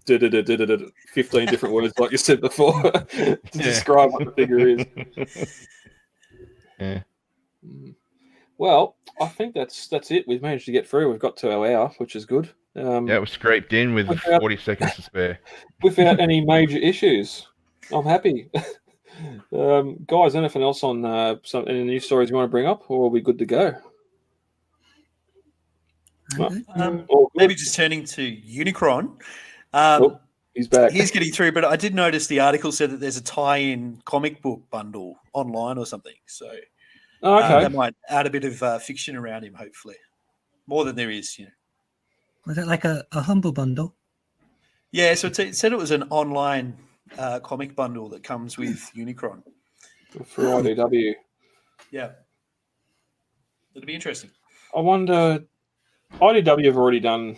Speaker 1: 15 different words like you said before to describe what the figure is.
Speaker 4: Yeah.
Speaker 1: Well, I think that's it. We've managed to get through. We've got to our hour, which is good.
Speaker 4: Yeah, it was scraped in with 40 seconds to spare.
Speaker 1: Without any major issues. I'm happy. Guys, anything else on any news stories you want to bring up, or are we good to go?
Speaker 2: Maybe just turning to Unicron.
Speaker 1: He's back.
Speaker 2: He's getting through, but I did notice the article said that there's a tie-in comic book bundle online or something. So that might add a bit of fiction around him, hopefully. More than there is,
Speaker 3: Was it like a humble bundle?
Speaker 2: Yeah, so it said it was an online comic bundle that comes with Unicron.
Speaker 1: For IDW.
Speaker 2: Yeah. It'll be interesting.
Speaker 1: I wonder, IDW have already done,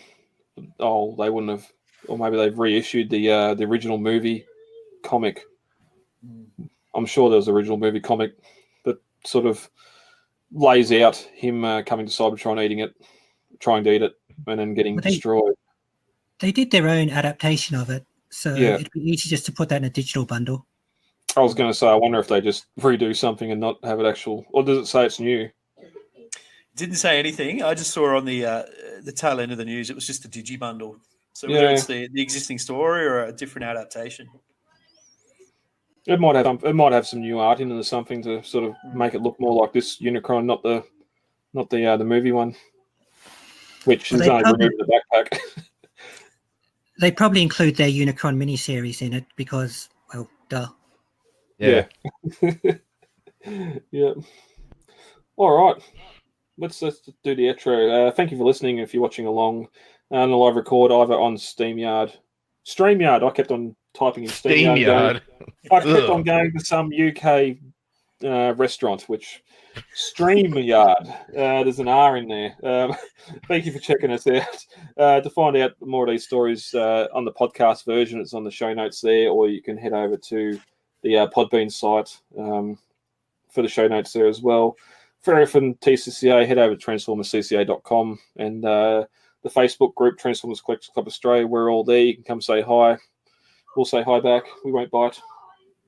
Speaker 1: they wouldn't have, or maybe they've reissued the original movie comic. I'm sure there was an original movie comic that sort of lays out him coming to Cybertron, eating it, trying to eat it, and then getting destroyed.
Speaker 3: They did their own adaptation of it, so it'd be easy just to put that in a digital bundle.
Speaker 1: I was going to say, I wonder if they just redo something and not have it actual, or does it say it's new?
Speaker 2: It didn't say anything. I just saw on the tail end of the news, it was just a digi bundle. So whether it's the existing story or a different adaptation.
Speaker 1: It might have some new art in it or something to sort of make it look more like this Unicron, not the movie one, which is only removed the backpack.
Speaker 3: They probably include their Unicron miniseries in it because, well, duh.
Speaker 1: Yeah. Yeah. All right. Let's do the outro. Thank you for listening. If you're watching along on the live record, either on StreamYard. I kept on typing in StreamYard. I kept on going to some UK restaurant, which StreamYard. There's an R in there. Thank you for checking us out. To find out more of these stories on the podcast version, it's on the show notes there, or you can head over to the Podbean site for the show notes there as well. For everything TCCA, head over to transformerscca.com and the Facebook group Transformers Collectors Club Australia. We're all there. You can come say hi. We'll say hi back. We won't bite.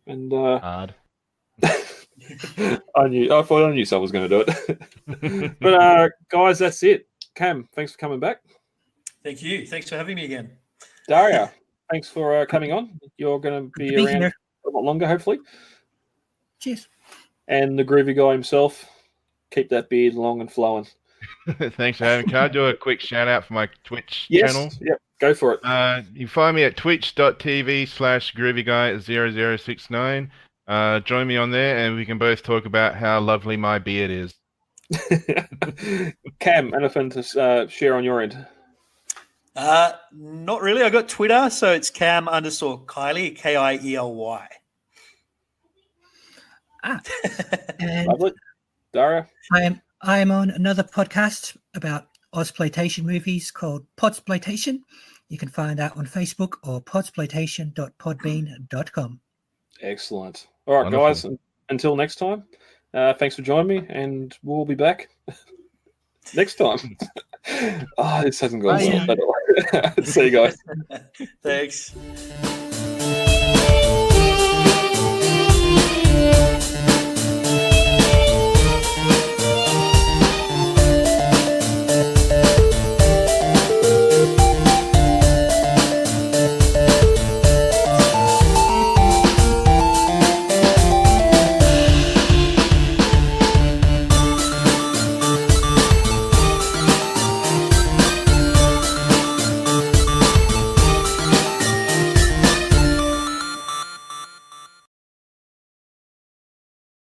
Speaker 1: And
Speaker 4: hard.
Speaker 1: I knew someone was going to do it. But guys, that's it. Cam, thanks for coming back.
Speaker 2: Thank you. Thanks for having me again.
Speaker 1: Daria, thanks for coming on. You're going to be around
Speaker 3: here
Speaker 1: a lot longer, hopefully.
Speaker 3: Cheers.
Speaker 1: And the groovy guy himself, keep that beard long and flowing.
Speaker 4: Thanks for having me. Can I do a quick shout out for my Twitch channel?
Speaker 1: Yep, go for it.
Speaker 4: You can find me at twitch.tv/groovyguy0069. Join me on there and we can both talk about how lovely my beard is.
Speaker 1: Cam, anything to share on your end?
Speaker 2: Not really. I got Twitter, so it's Cam_Kiely, Kiely.
Speaker 3: And
Speaker 1: Lovely. Daria?
Speaker 3: I am on another podcast about Ozploitation movies called Podsploitation. You can find that on Facebook or podsploitation.podbean.com. Excellent.
Speaker 1: All right, wonderful. Guys, until next time, thanks for joining me, and we'll be back next time. This hasn't gone well. See you guys.
Speaker 2: Thanks.